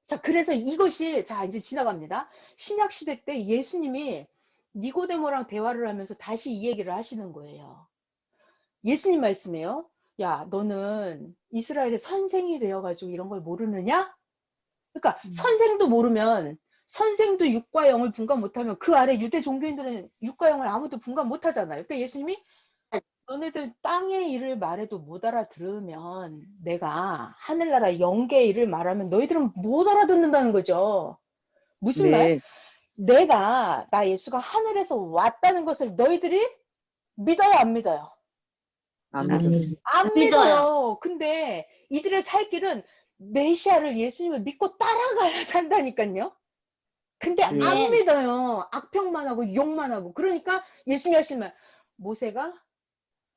자, 그래서 이것이, 자, 이제 지나갑니다. 신약 시대 때 예수님이 니고데모랑 대화를 하면서 다시 이 얘기를 하시는 거예요. 예수님 말씀이에요. 야, 너는 이스라엘의 선생이 되어가지고 이런 걸 모르느냐? 그러니까 선생도 모르면, 선생도 육과 영을 분간 못하면 그 아래 유대 종교인들은 육과 영을 아무도 분간 못하잖아요. 그러니까 예수님이 너네들 땅의 일을 말해도 못 알아들으면 내가 하늘나라 영계의 일을 말하면 너희들은 못 알아듣는다는 거죠. 무슨 말? 네. 나 예수가 하늘에서 왔다는 것을 너희들이 믿어요, 안 믿어요? 아멘. 안 믿어요. 믿어요. 근데 이들의 살 길은 메시아를, 예수님을 믿고 따라가야 산다니까요. 근데 안 네. 믿어요. 악평만 하고 욕만 하고. 그러니까 예수님이 하신 말, 모세가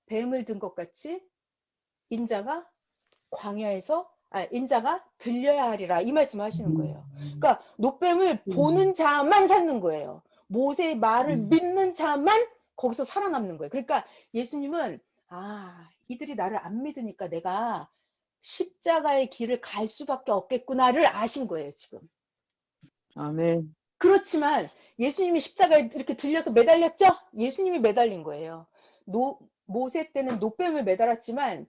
뱀을 든 것 같이 인자가 인자가 들려야 하리라, 이 말씀 하시는 거예요. 그러니까 놋뱀을 보는 자만 찾는 거예요. 모세의 말을 믿는 자만 거기서 살아남는 거예요. 그러니까 예수님은 이들이 나를 안 믿으니까 내가 십자가의 길을 갈 수밖에 없겠구나를 아신 거예요, 지금. 아멘. 그렇지만 예수님이 십자가에 이렇게 들려서 매달렸죠? 예수님이 매달린 거예요. 모세 때는 놋뱀을 매달았지만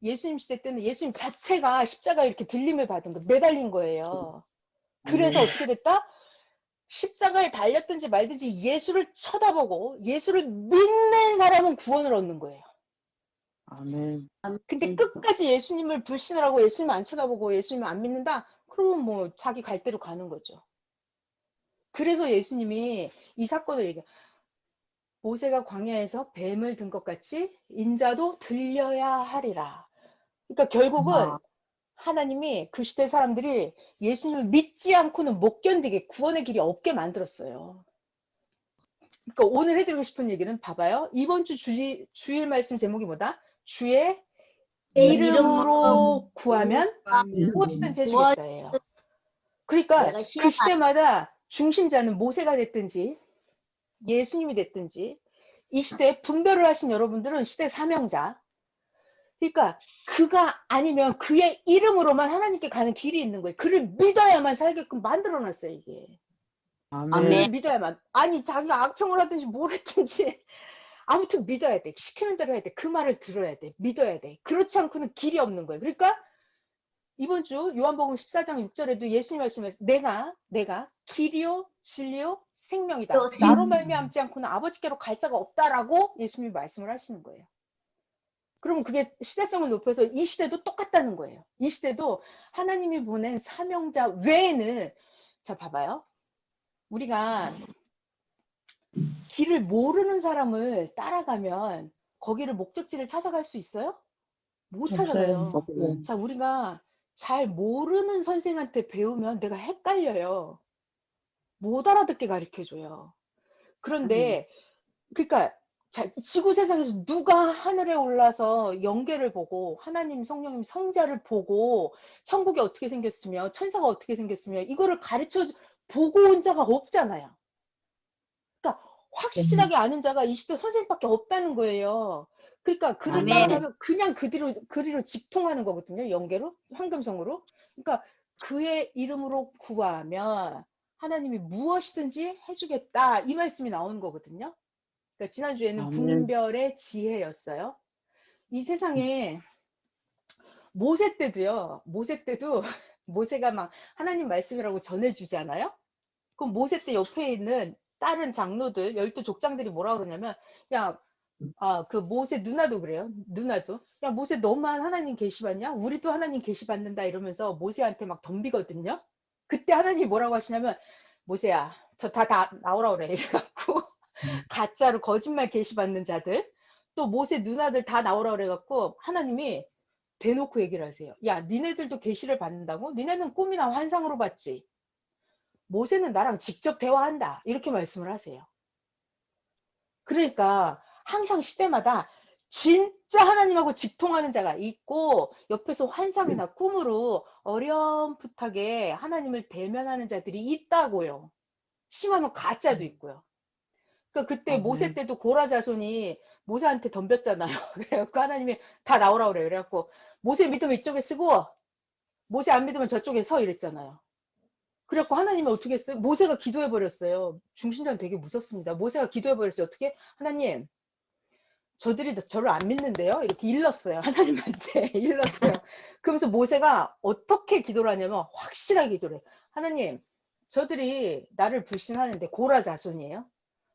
예수님 시대 때는 예수님 자체가 십자가에 이렇게 들림을 받은 거, 매달린 거예요. 그래서 어떻게 됐다? 십자가에 달렸든지 말든지 예수를 쳐다보고 예수를 믿는 사람은 구원을 얻는 거예요. 아멘. 근데 끝까지 예수님을 불신을 하고 예수님 안 쳐다보고 예수님을 안 믿는다? 그러면 뭐 자기 갈 대로 가는 거죠. 그래서 예수님이 이 사건을 얘기해요. 모세가 광야에서 뱀을 든 것 같이 인자도 들려야 하리라. 그러니까 결국은 하나님이 그 시대 사람들이 예수님을 믿지 않고는 못 견디게, 구원의 길이 없게 만들었어요. 그러니까 오늘 해드리고 싶은 얘기는, 봐봐요. 이번 주 주일 말씀 제목이 뭐다? 주의 내 이름으로 구하면 무엇이든지 해주겠다예요. 그러니까 내가 그 시험할 시대마다 중심자는 모세가 됐든지 예수님이 됐든지 이 시대에 분별을 하신 여러분들은 시대 사명자. 그러니까 그가 아니면 그의 이름으로만 하나님께 가는 길이 있는 거예요. 그를 믿어야만 살게끔 만들어놨어요, 이게. 아멘. 그를 믿어야만. 아니 자기가 악평을 하든지 뭘 했든지 아무튼 믿어야 돼. 시키는 대로 해야 돼. 그 말을 들어야 돼. 믿어야 돼. 그렇지 않고는 길이 없는 거예요. 그러니까 이번 주 요한복음 14장 6절에도 예수님 말씀에서 내가 길이요 진리요 생명이다. 나로 말미암지 않고는 아버지께로 갈 자가 없다라고 예수님이 말씀을 하시는 거예요. 그러면 그게 시대성을 높여서 이 시대도 똑같다는 거예요. 이 시대도 하나님이 보낸 사명자 외에는 자 봐봐요. 우리가 길을 모르는 사람을 따라가면 거기를 목적지를 찾아갈 수 있어요? 못 찾아가요. 없어요. 자, 우리가 잘 모르는 선생한테 배우면 내가 헷갈려요. 못 알아듣게 가르쳐줘요. 그런데 그러니까 자, 지구 세상에서 누가 하늘에 올라서 영계를 보고 하나님, 성령님, 성자를 보고 천국이 어떻게 생겼으며 천사가 어떻게 생겼으며 이거를 가르쳐 보고 온 자가 없잖아요. 그러니까 확실하게 아는 자가 이 시대 선생님밖에 없다는 거예요. 그러니까 그를 아멘. 따라가면 그냥 그리로 직통하는 거거든요. 영계로, 황금성으로. 그러니까 그의 이름으로 구하면 하나님이 무엇이든지 해주겠다. 이 말씀이 나오는 거거든요. 그러니까 지난주에는 아멘. 분별의 지혜였어요. 이 세상에 모세 때도 모세가 막 하나님 말씀이라고 전해주잖아요. 그럼 모세 때 옆에 있는 다른 장로들 12족장들이 뭐라 그러냐면 야, 그 모세 누나도 그래요. 누나도 야 모세 너만 하나님 계시 받냐? 우리도 하나님 계시 받는다 이러면서 모세한테 막 덤비거든요. 그때 하나님이 뭐라고 하시냐면 모세야 저 다 나오라 그래 이래갖고 가짜로 거짓말 계시 받는 자들 또 모세 누나들 다 나오라 그래갖고 하나님이 대놓고 얘기를 하세요. 야 니네들도 계시를 받는다고? 니네는 꿈이나 환상으로 받지. 모세는 나랑 직접 대화한다. 이렇게 말씀을 하세요. 그러니까 항상 시대마다 진짜 하나님하고 직통하는 자가 있고 옆에서 환상이나 꿈으로 어렴풋하게 하나님을 대면하는 자들이 있다고요. 심하면 가짜도 있고요. 그러니까 그때 모세 아멘. 때도 고라 자손이 모세한테 덤볐잖아요. 그래갖고 하나님이 다 나오라 그래. 그래갖고 모세 믿으면 이쪽에 쓰고 모세 안 믿으면 저쪽에 서 이랬잖아요. 그래갖고 하나님이 어떻게 했어요? 모세가 기도해 버렸어요. 중신자는 되게 무섭습니다. 모세가 기도해 버렸어요. 어떻게? 하나님, 저들이 저를 안 믿는데요? 이렇게 일렀어요. 하나님한테 일렀어요. 그러면서 모세가 어떻게 기도를 하냐면 확실하게 기도를 해요. 하나님, 저들이 나를 불신하는데 고라 자손이에요.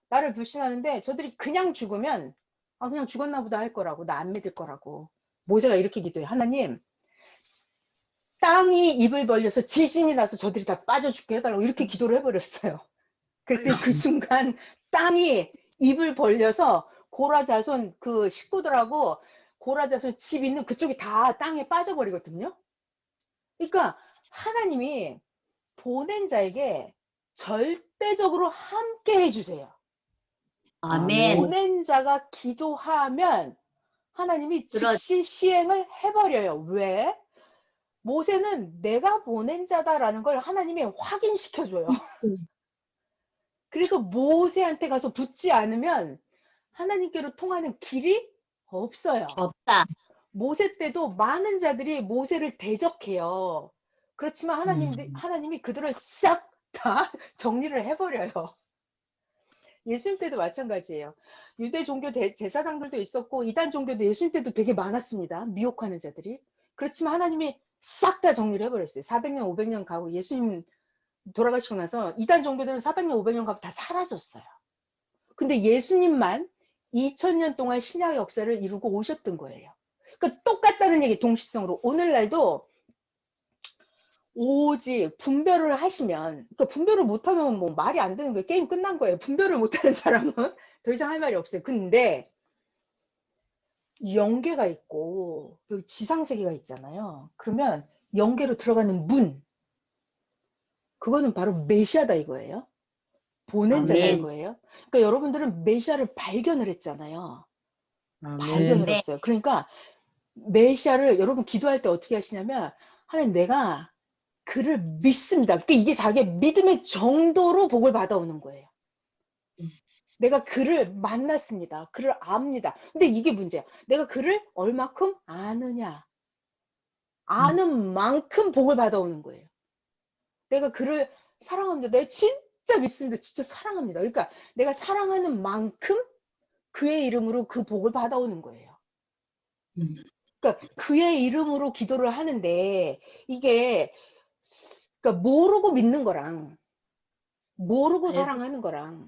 나를 불신하는데 저들이 그냥 죽으면 그냥 죽었나 보다 할 거라고. 나 안 믿을 거라고. 모세가 이렇게 기도해요. 하나님, 땅이 입을 벌려서 지진이 나서 저들이 다 빠져 죽게 해달라고 이렇게 기도를 해버렸어요. 그랬더니 그 순간 땅이 입을 벌려서 고라 자손 그 식구들하고 고라 자손 집 있는 그쪽이 다 땅에 빠져버리거든요. 그러니까 하나님이 보낸 자에게 절대적으로 함께 해주세요. 아멘. 보낸 자가 기도하면 하나님이 즉시 시행을 해버려요. 왜? 모세는 내가 보낸 자다라는 걸 하나님이 확인시켜줘요. 그래서 모세한테 가서 붙지 않으면 하나님께로 통하는 길이 없어요. 없다. 모세 때도 많은 자들이 모세를 대적해요. 그렇지만 하나님이 그들을 싹 다 정리를 해버려요. 예수님 때도 마찬가지예요. 유대 종교 제사장들도 있었고 이단 종교도 예수님 때도 되게 많았습니다. 미혹하는 자들이. 그렇지만 하나님이 싹 다 정리를 해버렸어요. 400년, 500년 가고 예수님 돌아가시고 나서 이단 종교들은 400년, 500년 가고 다 사라졌어요. 근데 예수님만 2000년 동안 신약의 역사를 이루고 오셨던 거예요. 그러니까 똑같다는 얘기, 동시성으로. 오늘날도 오직 분별을 하시면, 그러니까 분별을 못하면 뭐 말이 안 되는 거예요. 게임 끝난 거예요. 분별을 못하는 사람은 더 이상 할 말이 없어요. 근데 영계가 있고 여기 지상세계가 있잖아요. 그러면 영계로 들어가는 문, 그거는 바로 메시아다 이거예요. 보낸 자다 아멘. 이거예요. 그러니까 여러분들은 메시아를 발견을 했잖아요. 아멘. 발견을 했어요. 그러니까 메시아를 여러분 기도할 때 어떻게 하시냐면 하나님 내가 그를 믿습니다. 그러니까 이게 자기의 믿음의 정도로 복을 받아오는 거예요. 내가 그를 만났습니다. 그를 압니다. 근데 이게 문제야. 내가 그를 얼마큼 아느냐. 아는 만큼 복을 받아오는 거예요. 내가 그를 사랑합니다. 내가 진짜 믿습니다. 진짜 사랑합니다. 그러니까 내가 사랑하는 만큼 그의 이름으로 그 복을 받아오는 거예요. 그러니까 그의 이름으로 기도를 하는데 이게 그러니까 모르고 믿는 거랑 모르고 사랑하는 거랑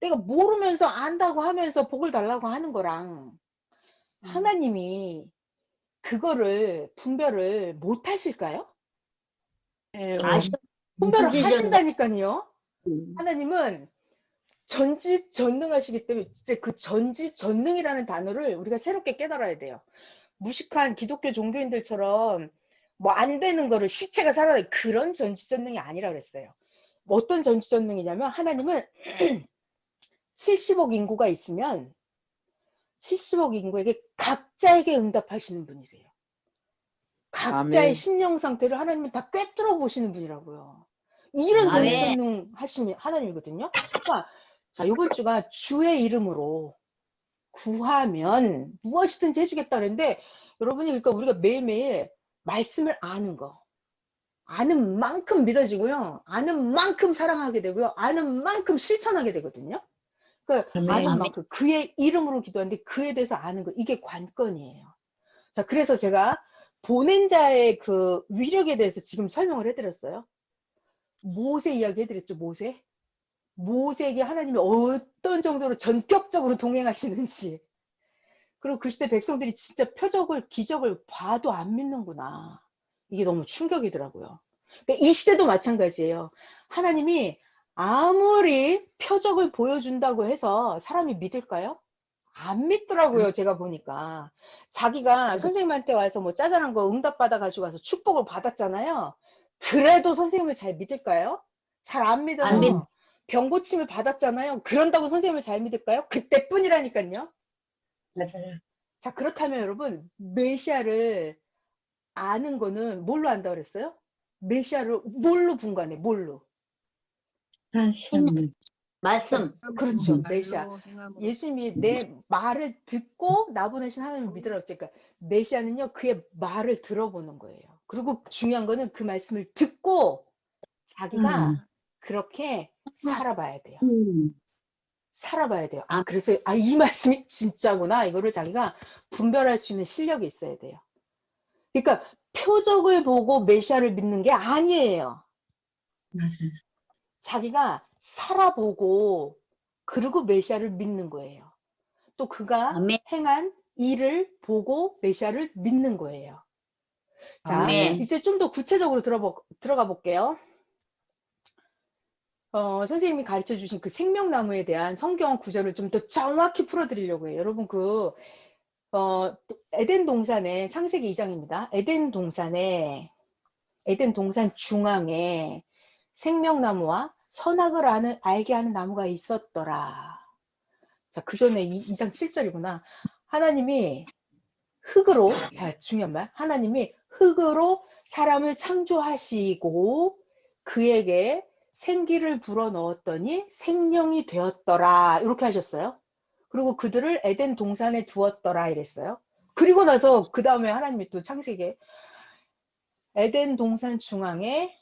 내가 모르면서 안다고 하면서 복을 달라고 하는 거랑 하나님이 그거를 분별을 못 하실까요? 네, 아셔. 분별을 무지전능. 하신다니까요. 하나님은 전지전능하시기 때문에 진짜 그 전지전능이라는 단어를 우리가 새롭게 깨달아야 돼요. 무식한 기독교 종교인들처럼 뭐 안 되는 거를 시체가 살아요. 그런 전지전능이 아니라 그랬어요. 뭐 어떤 전지전능이냐면 하나님은 70억 인구가 있으면 70억 인구에게 각자에게 응답하시는 분이세요. 각자의 아멘. 심령 상태를 하나님은 다 꿰뚫어 보시는 분이라고요. 이런 아멘. 전지전능 하시는 하나님이거든요. 그러니까 자, 이번 주가 주의 이름으로 구하면 무엇이든지 해주겠다 그랬는데 여러분이 그러니까 우리가 매일매일 말씀을 아는 거 아는 만큼 믿어지고요. 아는 만큼 사랑하게 되고요. 아는 만큼 실천하게 되거든요. 그러니까 아는 아멘. 만큼 그의 이름으로 기도하는데 그에 대해서 아는 거 이게 관건이에요. 자, 그래서 제가 보낸 자의 그 위력에 대해서 지금 설명을 해드렸어요. 모세 이야기 해드렸죠. 모세에게 하나님이 어떤 정도로 전격적으로 동행하시는지. 그리고 그 시대 백성들이 진짜 표적을 기적을 봐도 안 믿는구나. 이게 너무 충격이더라고요. 그러니까 이 시대도 마찬가지예요. 하나님이 아무리 표적을 보여준다고 해서 사람이 믿을까요? 안 믿더라고요. 제가 보니까. 자기가 선생님한테 와서 뭐 짜잘한 거 응답받아 가지고 와서 축복을 받았잖아요. 그래도 선생님을 잘 믿을까요? 잘 안 안 믿. 믿어요. 병 고침을 받았잖아요. 그런다고 선생님을 잘 믿을까요? 그때뿐이라니까요. 맞아요. 자, 그렇다면 여러분, 메시아를 아는 거는 뭘로 안다 그랬어요? 메시아를 뭘로 분간해? 뭘로? 말씀. 그렇죠. 메시아. 예수님이 내 말을 듣고 나보내신 하나님을 믿으라고 했죠. 그러니까 메시아는요, 그의 말을 들어보는 거예요. 그리고 중요한 거는 그 말씀을 듣고 자기가 그렇게 살아봐야 돼요. 살아봐야 돼요. 아, 그래서 이 말씀이 진짜구나. 이거를 자기가 분별할 수 있는 실력이 있어야 돼요. 그러니까 표적을 보고 메시아를 믿는 게 아니에요. 맞아요. 자기가 살아보고 그리고 메시아를 믿는 거예요. 또 그가 아멘. 행한 일을 보고 메시아를 믿는 거예요. 자, 아멘. 이제 좀 더 구체적으로 들어가 볼게요. 선생님이 가르쳐 주신 그 생명나무에 대한 성경 구절을 좀 더 정확히 풀어드리려고 해요. 여러분 에덴 동산의 창세기 2장입니다. 에덴 동산 중앙에 생명나무와 선악을 알게 하는 나무가 있었더라. 자, 그 전에 2장 7절이구나. 하나님이 흙으로, 자, 중요한 말. 하나님이 흙으로 사람을 창조하시고 그에게 생기를 불어넣었더니 생명이 되었더라. 이렇게 하셨어요. 그리고 그들을 에덴 동산에 두었더라 이랬어요. 그리고 나서 그 다음에 하나님이 또 창세기에 에덴 동산 중앙에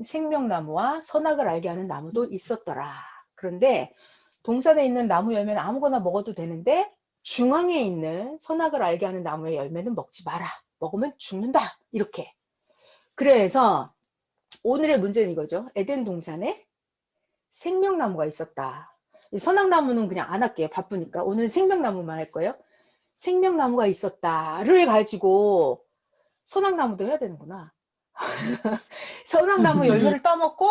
생명나무와 선악을 알게 하는 나무도 있었더라. 그런데 동산에 있는 나무 열매는 아무거나 먹어도 되는데 중앙에 있는 선악을 알게 하는 나무의 열매는 먹지 마라. 먹으면 죽는다. 이렇게. 그래서 오늘의 문제는 이거죠. 에덴 동산에 생명나무가 있었다. 선악나무는 그냥 안 할게요. 바쁘니까. 오늘 생명나무만 할 거예요. 생명나무가 있었다를 가지고 선악나무도 해야 되는구나. 선악나무 열매를 따먹고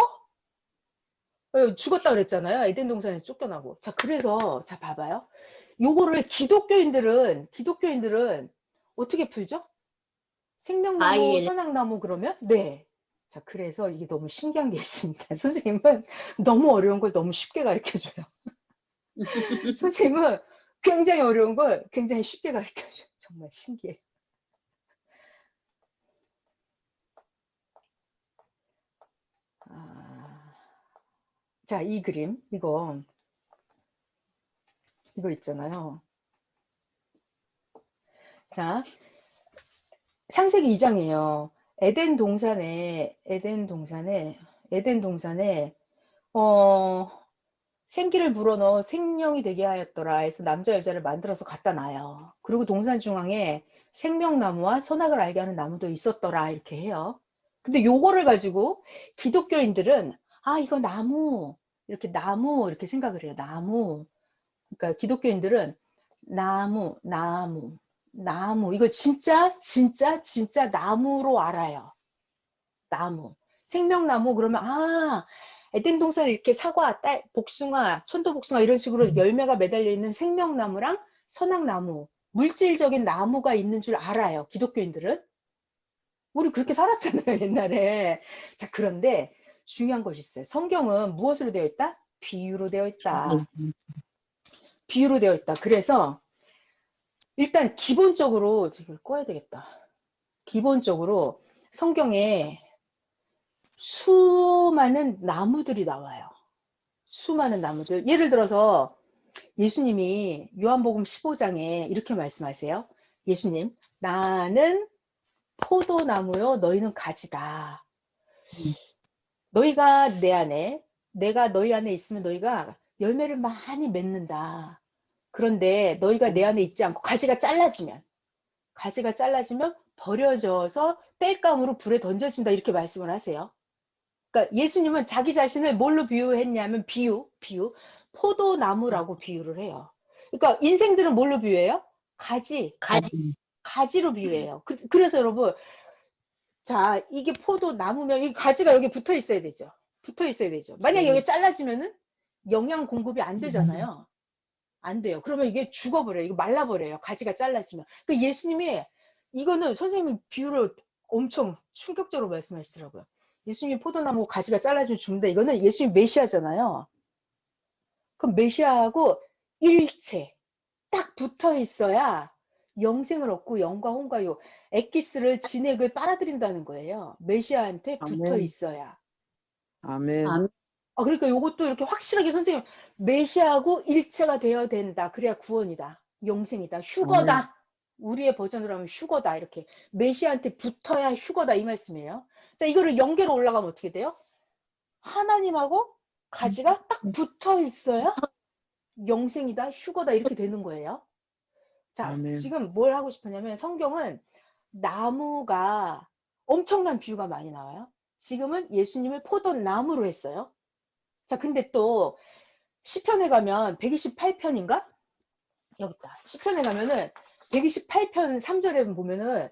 죽었다 그랬잖아요. 에덴 동산에서 쫓겨나고. 자, 그래서 자 봐봐요. 요거를 기독교인들은 어떻게 풀죠? 생명나무, 아예. 선악나무 그러면? 네. 자, 그래서 이게 너무 신기한 게 있습니다. 선생님은 너무 어려운 걸 너무 쉽게 가르쳐줘요. 선생님은 굉장히 어려운 걸 굉장히 쉽게 가르쳐줘요. 정말 신기해. 자, 이 그림, 이거 있잖아요. 자, 창세기 2장이에요. 에덴 동산에 생기를 불어넣어 생명이 되게 하였더라 해서 남자 여자를 만들어서 갖다 놔요. 그리고 동산 중앙에 생명나무와 선악을 알게 하는 나무도 있었더라 이렇게 해요. 근데 요거를 가지고 기독교인들은 이거 나무 이렇게 생각을 해요. 나무. 그러니까 기독교인들은 나무 이거 진짜 나무로 알아요. 나무. 생명나무 그러면 에덴 동산에 이렇게 사과, 딸, 복숭아, 천도복숭아 이런 식으로 열매가 매달려 있는 생명나무랑 선악나무, 물질적인 나무가 있는 줄 알아요. 기독교인들은. 우리 그렇게 살았잖아요, 옛날에. 자, 그런데 중요한 것이 있어요. 성경은 무엇으로 되어 있다? 비유로 되어 있다. 비유로 되어 있다. 그래서 일단 기본적으로 이걸 꺼야 되겠다. 기본적으로 성경에 수많은 나무들이 나와요. 수많은 나무들. 예를 들어서 예수님이 요한복음 15장에 이렇게 말씀하세요. 예수님, 나는 포도나무요, 너희는 가지다. 너희가 내 안에, 내가 너희 안에 있으면 너희가 열매를 많이 맺는다. 그런데 너희가 내 안에 있지 않고 가지가 잘라지면 버려져서 땔감으로 불에 던져진다 이렇게 말씀을 하세요. 그러니까 예수님은 자기 자신을 뭘로 비유했냐면 비유 포도나무라고 비유를 해요. 그러니까 인생들은 뭘로 비유해요? 가지로 비유해요. 그래서 여러분, 자, 이게 포도나무면 이 가지가 여기 붙어 있어야 되죠. 만약 여기 잘라지면은 영양 공급이 안 되잖아요. 안 돼요. 그러면 이게 죽어버려요. 이거 말라버려요. 가지가 잘라지면. 그 예수님이 이거는 선생님이 비유를 엄청 충격적으로 말씀하시더라고요. 예수님이 포도나무 가지가 잘라지면 죽는다. 이거는 예수님 메시아잖아요. 그럼 메시아하고 일체 딱 붙어 있어야 영생을 얻고 영과 혼과 요 엑기스를 진액을 빨아들인다는 거예요. 메시아한테 붙어 아멘. 있어야. 아멘. 그러니까 요것도 이렇게 확실하게 선생님 메시아하고 일체가 되어야 된다. 그래야 구원이다. 영생이다. 휴거다. 우리의 버전으로 하면 휴거다. 이렇게 메시아한테 붙어야 휴거다 이 말씀이에요. 자, 이거를 연계로 올라가면 어떻게 돼요? 하나님하고 가지가 딱 붙어 있어야 영생이다. 휴거다. 이렇게 되는 거예요. 자, 아멘. 지금 뭘 하고 싶었냐면 성경은 나무가 엄청난 비유가 많이 나와요. 지금은 예수님을 포도나무로 했어요. 자, 근데 또 시편에 가면 128편인가? 여기 있다. 시편에 가면은 128편 3절에 보면은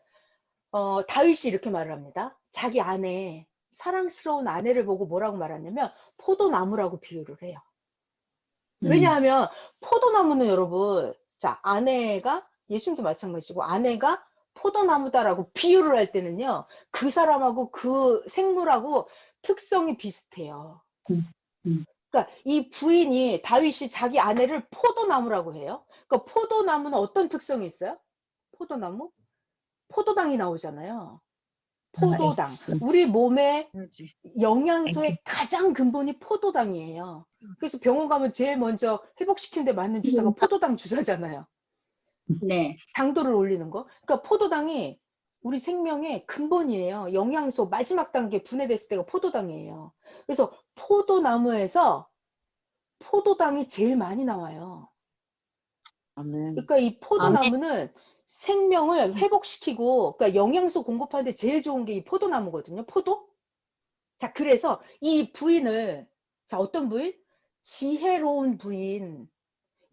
다윗이 이렇게 말을 합니다. 자기 아내, 사랑스러운 아내를 보고 뭐라고 말하냐면 포도나무라고 비유를 해요. 왜냐하면 포도나무는 여러분, 자, 아내가 예수님도 마찬가지고 아내가 포도나무다라고 비유를 할 때는요, 그 사람하고 그 생물하고 특성이 비슷해요. 그러니까 이 부인이 다윗이 자기 아내를 포도나무라고 해요. 그러니까 포도나무는 어떤 특성이 있어요? 포도나무? 포도당이 나오잖아요. 포도당. 우리 몸에 영양소의 가장 근본이 포도당이에요. 그래서 병원 가면 제일 먼저 회복시키는 데 맞는 주사가 포도당 주사잖아요. 네. 당도를 올리는 거. 그러니까 포도당이 우리 생명의 근본이에요. 영양소 마지막 단계 분해됐을 때가 포도당이에요. 그래서 포도나무에서 포도당이 제일 많이 나와요. 아멘. 그러니까 이 포도나무는 생명을 회복시키고, 그러니까 영양소 공급하는데 제일 좋은 게 이 포도나무거든요. 포도? 자, 그래서 이 부인을, 자, 어떤 부인? 지혜로운 부인.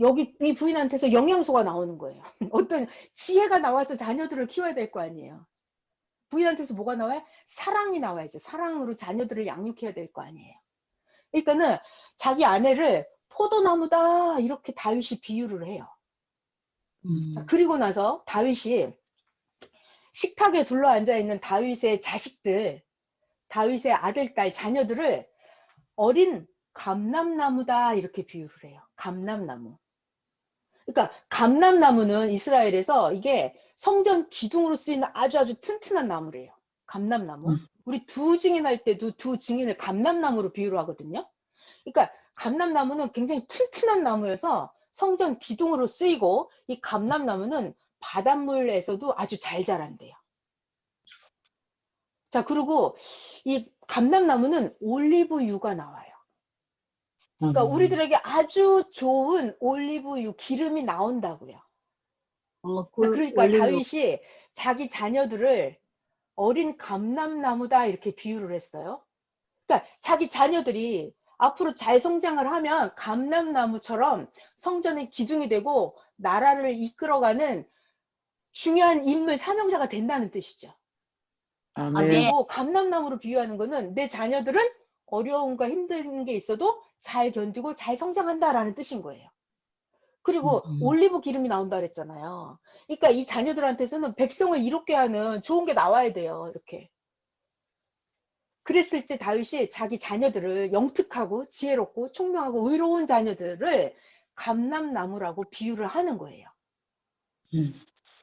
여기 이 부인한테서 영양소가 나오는 거예요. 어떤 지혜가 나와서 자녀들을 키워야 될 거 아니에요. 부인한테서 뭐가 나와요? 사랑이 나와야죠. 사랑으로 자녀들을 양육해야 될 거 아니에요. 그러니까는 자기 아내를 포도나무다 이렇게 다윗이 비유를 해요. 자, 그리고 나서 다윗이 식탁에 둘러앉아 있는 다윗의 자식들, 다윗의 아들, 딸, 자녀들을 어린 감람나무다 이렇게 비유를 해요. 감람나무. 그러니까 감람나무는 이스라엘에서 이게 성전 기둥으로 쓰이는 아주 튼튼한 나무래요. 감람나무. 우리 두 증인할 때도 두 증인을 감람나무로 비유를 하거든요. 그러니까 감람나무는 굉장히 튼튼한 나무여서 성전 기둥으로 쓰이고, 이 감람나무는 바닷물에서도 아주 잘 자란대요. 자, 그리고 이 감람나무는 올리브유가 나와요. 그러니까 우리들에게 아주 좋은 올리브유 기름이 나온다고요. 그러니까 올리브. 다윗이 자기 자녀들을 어린 감람나무다 이렇게 비유를 했어요. 그러니까 자기 자녀들이 앞으로 잘 성장을 하면 감람나무처럼 성전의 기둥이 되고 나라를 이끌어가는 중요한 인물 사명자가 된다는 뜻이죠. 아멘. 아멘. 그리고 감람나무로 비유하는 거는 내 자녀들은 어려움과 힘든 게 있어도 잘 견디고 잘 성장한다라는 뜻인 거예요. 그리고 올리브 기름이 나온다 그랬잖아요. 그러니까 이 자녀들한테서는 백성을 이롭게 하는 좋은 게 나와야 돼요. 이렇게. 그랬을 때 다윗이 자기 자녀들을 영특하고 지혜롭고 총명하고 의로운 자녀들을 감람나무라고 비유를 하는 거예요.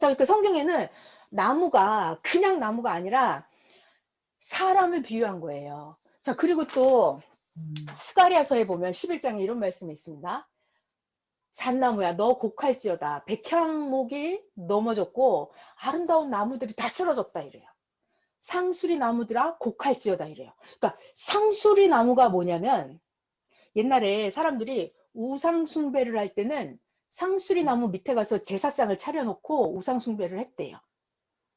자, 그러니까 성경에는 나무가 그냥 나무가 아니라 사람을 비유한 거예요. 자, 그리고 또 스가랴서에 보면 11장에 이런 말씀이 있습니다. 잣나무야 너 곡할지어다. 백향목이 넘어졌고 아름다운 나무들이 다 쓰러졌다 이래요. 상수리 나무들아 곡할지어다 이래요. 그러니까 상수리 나무가 뭐냐면 옛날에 사람들이 우상 숭배를 할 때는 상수리 나무 밑에 가서 제사상을 차려놓고 우상 숭배를 했대요.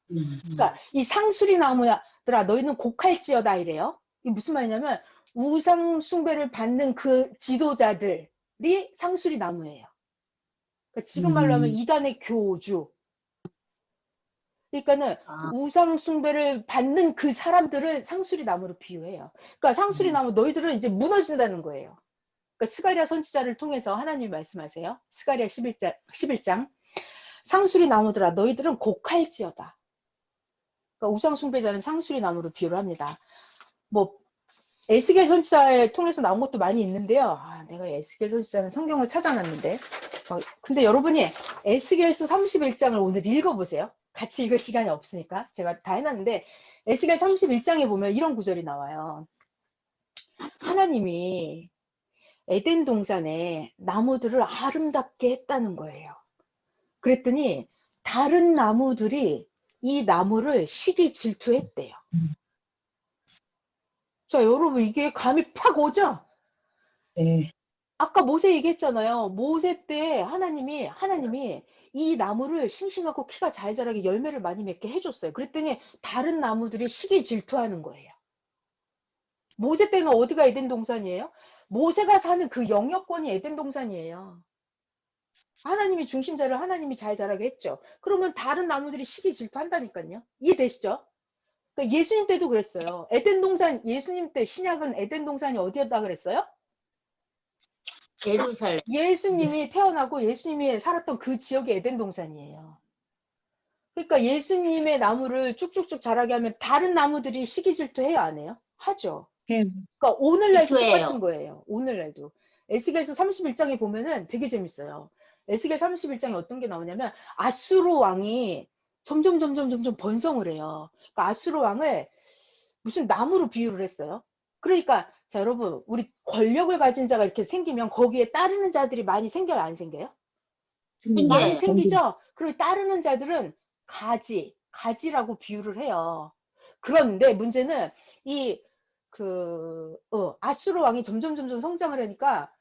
그러니까 이 상수리 나무들아 너희는 곡할지어다 이래요. 이게 무슨 말이냐면 우상 숭배를 받는 그 지도자들이 상수리 나무예요. 그러니까 지금 말로 하면 이단의 교주. 그러니까는 우상 숭배를 받는 그 사람들을 상수리 나무로 비유해요. 그러니까 상수리 나무 너희들은 이제 무너진다는 거예요. 그러니까 스가랴 선지자를 통해서 하나님이 말씀하세요. 스가랴 11장 상수리 나무들아 너희들은 곡할지어다. 그러니까 우상 숭배자는 상수리 나무로 비유를 합니다. 뭐 에스겔 선지자에 통해서 나온 것도 많이 있는데요. 내가 에스겔 선지자는 성경을 찾아놨는데 근데 여러분이 에스겔서 31장을 오늘 읽어보세요. 같이 읽을 시간이 없으니까 제가 다 해놨는데 에스겔 31장에 보면 이런 구절이 나와요. 하나님이 에덴 동산에 나무들을 아름답게 했다는 거예요. 그랬더니 다른 나무들이 이 나무를 시기 질투했대요. 자, 여러분 이게 감이 팍 오죠? 네. 아까 모세 얘기했잖아요. 모세 때 하나님이 이 나무를 싱싱하고 키가 잘 자라게 열매를 많이 맺게 해줬어요. 그랬더니 다른 나무들이 시기 질투하는 거예요. 모세 때는 어디가 에덴 동산이에요? 모세가 사는 그 영역권이 에덴 동산이에요. 하나님이 중심자를 하나님이 잘 자라게 했죠. 그러면 다른 나무들이 시기 질투한다니까요. 이해되시죠? 그러니까 예수님 때도 그랬어요. 에덴 동산, 예수님 때 신약은 에덴 동산이 어디였다 그랬어요? 예루살렘. 예수님이 태어나고 예수님이 살았던 그 지역이 에덴 동산이에요. 그러니까 예수님의 나무를 쭉쭉쭉 자라게 하면 다른 나무들이 시기 질투해요, 안 해요? 하죠. 그러니까 오늘날도 질투해요. 똑같은 거예요. 오늘날도. 에스겔서 31장에 보면은 되게 재밌어요. 에스겔 31장에 어떤 게 나오냐면 아수르 왕이 점점 번성을 해요. 그러니까 아수르 왕을 무슨 나무로 비유를 했어요. 그러니까 자 여러분 우리 권력을 가진 자가 이렇게 생기면 거기에 따르는 자들이 많이 생겨요, 안 생겨요? 많이 생겨요. 생기죠. 그리고 따르는 자들은 가지라고 비유를 해요. 그런데 문제는 이 아수르 왕이 점점 성장을 하니까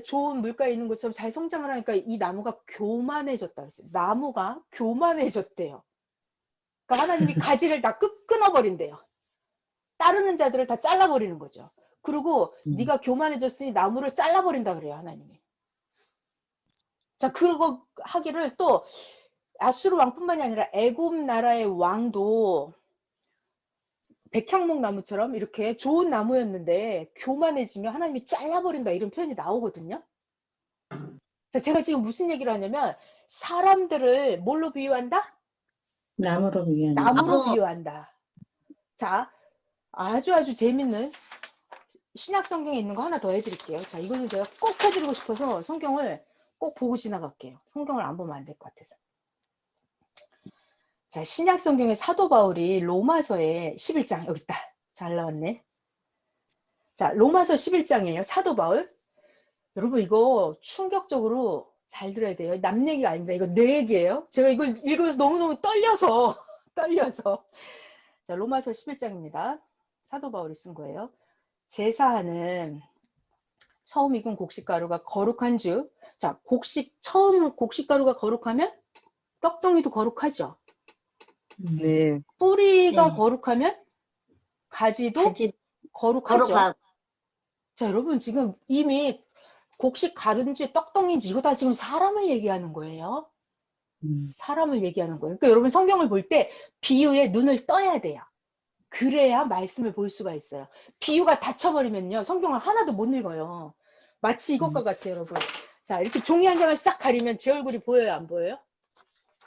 좋은 물가에 있는 것처럼 잘 성장을 하니까 이 나무가 교만해졌다 그랬어요. 나무가 교만해졌대요. 그러니까 하나님이 가지를 다 끊어버린대요. 따르는 자들을 다 잘라버리는 거죠. 그리고 네가 교만해졌으니 나무를 잘라버린다 그래요, 하나님이. 자, 그거 하기를 또 아수르 왕뿐만이 아니라 애굽 나라의 왕도 백향목 나무처럼 이렇게 좋은 나무였는데 교만해지면 하나님이 잘라버린다 이런 표현이 나오거든요. 자, 제가 지금 무슨 얘기를 하냐면 사람들을 뭘로 비유한다? 나무로 비유한다. 나무로 비유한다. 자, 아주 재밌는 신약 성경에 있는 거 하나 더 해드릴게요. 자, 이거는 제가 꼭 해드리고 싶어서 성경을 꼭 보고 지나갈게요. 성경을 안 보면 안 될 것 같아서. 자, 신약 성경의 사도 바울이 로마서의 11장 여기 있다. 잘 나왔네. 자, 로마서 11장이에요. 사도 바울. 여러분 이거 충격적으로 잘 들어야 돼요. 남 얘기가 아닙니다. 이거 내 얘기예요. 제가 이걸 읽으면서 너무너무 떨려서 떨려서. 자, 로마서 11장입니다. 사도 바울이 쓴 거예요. 제사하는 처음 익은 곡식가루가 거룩한 즉, 자, 처음 곡식가루가 거룩하면 떡덩이도 거룩하죠. 네. 뿌리가 네. 거룩하면 가지도 가지 거룩하죠. 거룩하고. 자, 여러분 지금 이미 곡식 가루인지 떡덩이인지 이거 다 지금 사람을 얘기하는 거예요. 사람을 얘기하는 거예요. 그러니까 여러분 성경을 볼 때 비유에 눈을 떠야 돼요. 그래야 말씀을 볼 수가 있어요. 비유가 닫혀버리면요. 성경을 하나도 못 읽어요. 마치 이것과 같아요, 여러분. 자, 이렇게 종이 한 장을 싹 가리면 제 얼굴이 보여요, 안 보여요?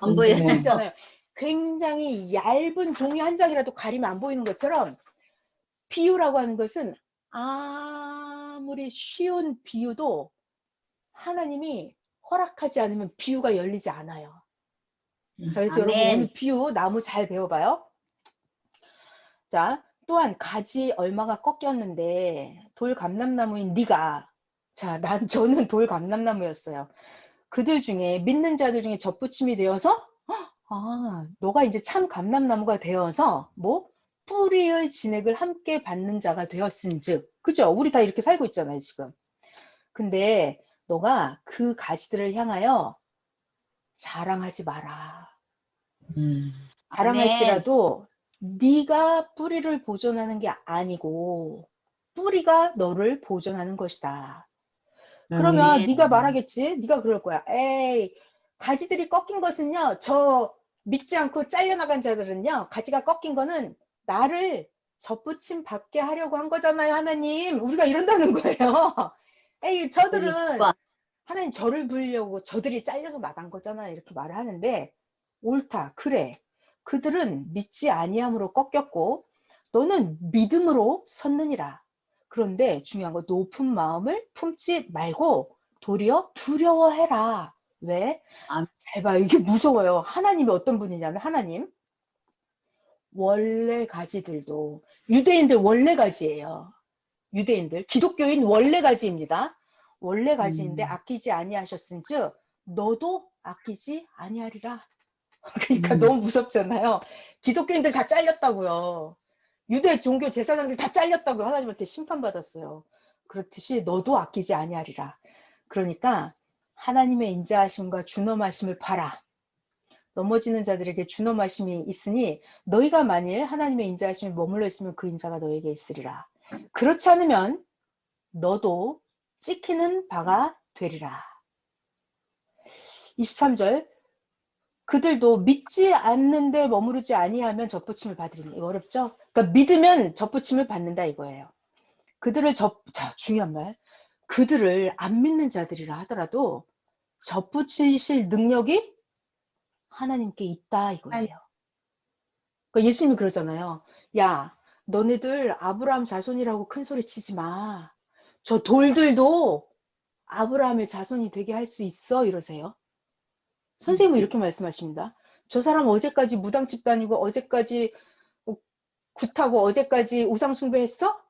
안 보여요. 네. 있잖아요. 굉장히 얇은 종이 한 장이라도 가리면 안 보이는 것처럼 비유라고 하는 것은 아무리 쉬운 비유도 하나님이 허락하지 않으면 비유가 열리지 않아요. 자, 그래서 여러분 오늘 아멘. 비유 나무 잘 배워봐요. 자, 또한 가지 얼마가 꺾였는데 돌 감람나무인 네가, 자, 저는 돌 감람나무였어요. 그들 중에 믿는 자들 중에 접붙임이 되어서 너가 이제 참 감람나무가 되어서 뭐 뿌리의 진액을 함께 받는 자가 되었은즉, 그죠? 우리 다 이렇게 살고 있잖아요, 지금. 근데 너가 그 가지들을 향하여 자랑하지 마라. 아멘. 자랑할지라도 네가 뿌리를 보존하는 게 아니고 뿌리가 너를 보존하는 것이다. 그러면 아멘. 네가 말하겠지? 네가 그럴 거야. 에이, 가지들이 꺾인 것은요. 저 믿지 않고 잘려나간 자들은요. 가지가 꺾인 거는 나를 접붙임 받게 하려고 한 거잖아요, 하나님. 우리가 이런다는 거예요. 에이, 저들은 하나님 저를 부리려고 저들이 잘려서 나간 거잖아. 이렇게 말을 하는데 옳다. 그래. 그들은 믿지 아니함으로 꺾였고 너는 믿음으로 섰느니라. 그런데 중요한 건 높은 마음을 품지 말고 도리어 두려워해라. 왜? 아멘. 잘 봐요. 이게 무서워요. 하나님이 어떤 분이냐면 하나님 원래 가지들도 유대인들 원래 가지예요. 유대인들 기독교인 원래 가지입니다. 원래 가지인데 아끼지 아니하셨은즉 너도 아끼지 아니하리라. 그러니까 너무 무섭잖아요. 기독교인들 다 잘렸다고요. 유대 종교 제사장들 다 잘렸다고 하나님한테 심판받았어요. 그렇듯이 너도 아끼지 아니하리라. 그러니까 하나님의 인자하심과 준엄하심을 봐라. 넘어지는 자들에게 준엄하심이 있으니 너희가 만일 하나님의 인자하심이 머물러 있으면 그 인자가 너에게 있으리라. 그렇지 않으면 너도 찍히는 바가 되리라. 23절 그들도 믿지 않는데 머무르지 아니하면 접붙임을 받으리니. 이거 어렵죠? 그러니까 믿으면 접붙임을 받는다 이거예요. 자, 중요한 말. 그들을 안 믿는 자들이라 하더라도 접붙이실 능력이 하나님께 있다 이거예요. 그러니까 예수님이 그러잖아요. 야, 너네들 아브라함 자손이라고 큰 소리 치지 마. 저 돌들도 아브라함의 자손이 되게 할 수 있어 이러세요. 선생님은 이렇게 말씀하십니다. 저 사람 어제까지 무당집 다니고 어제까지 굿하고 어제까지 우상 숭배했어?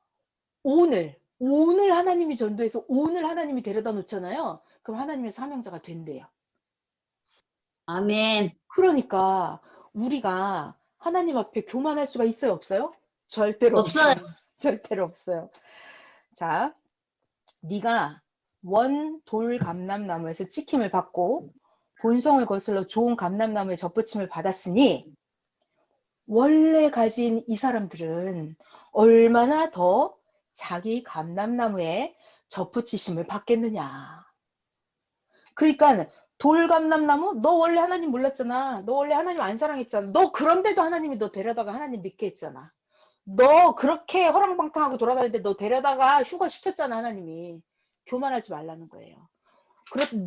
오늘 하나님이 전도해서 오늘 하나님이 데려다 놓잖아요. 그럼 하나님의 사명자가 된대요. 아멘. 그러니까 우리가 하나님 앞에 교만할 수가 있어요, 없어요? 절대로 없어요. 없어요. 절대로 없어요. 자, 네가 원 돌 감람나무에서 찍힘을 받고 본성을 거슬러 좋은 감람나무에 접붙임을 받았으니 원래 가진 이 사람들은 얼마나 더 자기 감람나무에 접붙이심을 받겠느냐. 그러니까 돌감람나무 너 원래 하나님 몰랐잖아. 너 원래 하나님 안 사랑했잖아. 너 그런데도 하나님이 너 데려다가 하나님 믿게 했잖아. 너 그렇게 허랑방탕하고 돌아다니는데 너 데려다가 휴가 시켰잖아 하나님이. 교만하지 말라는 거예요.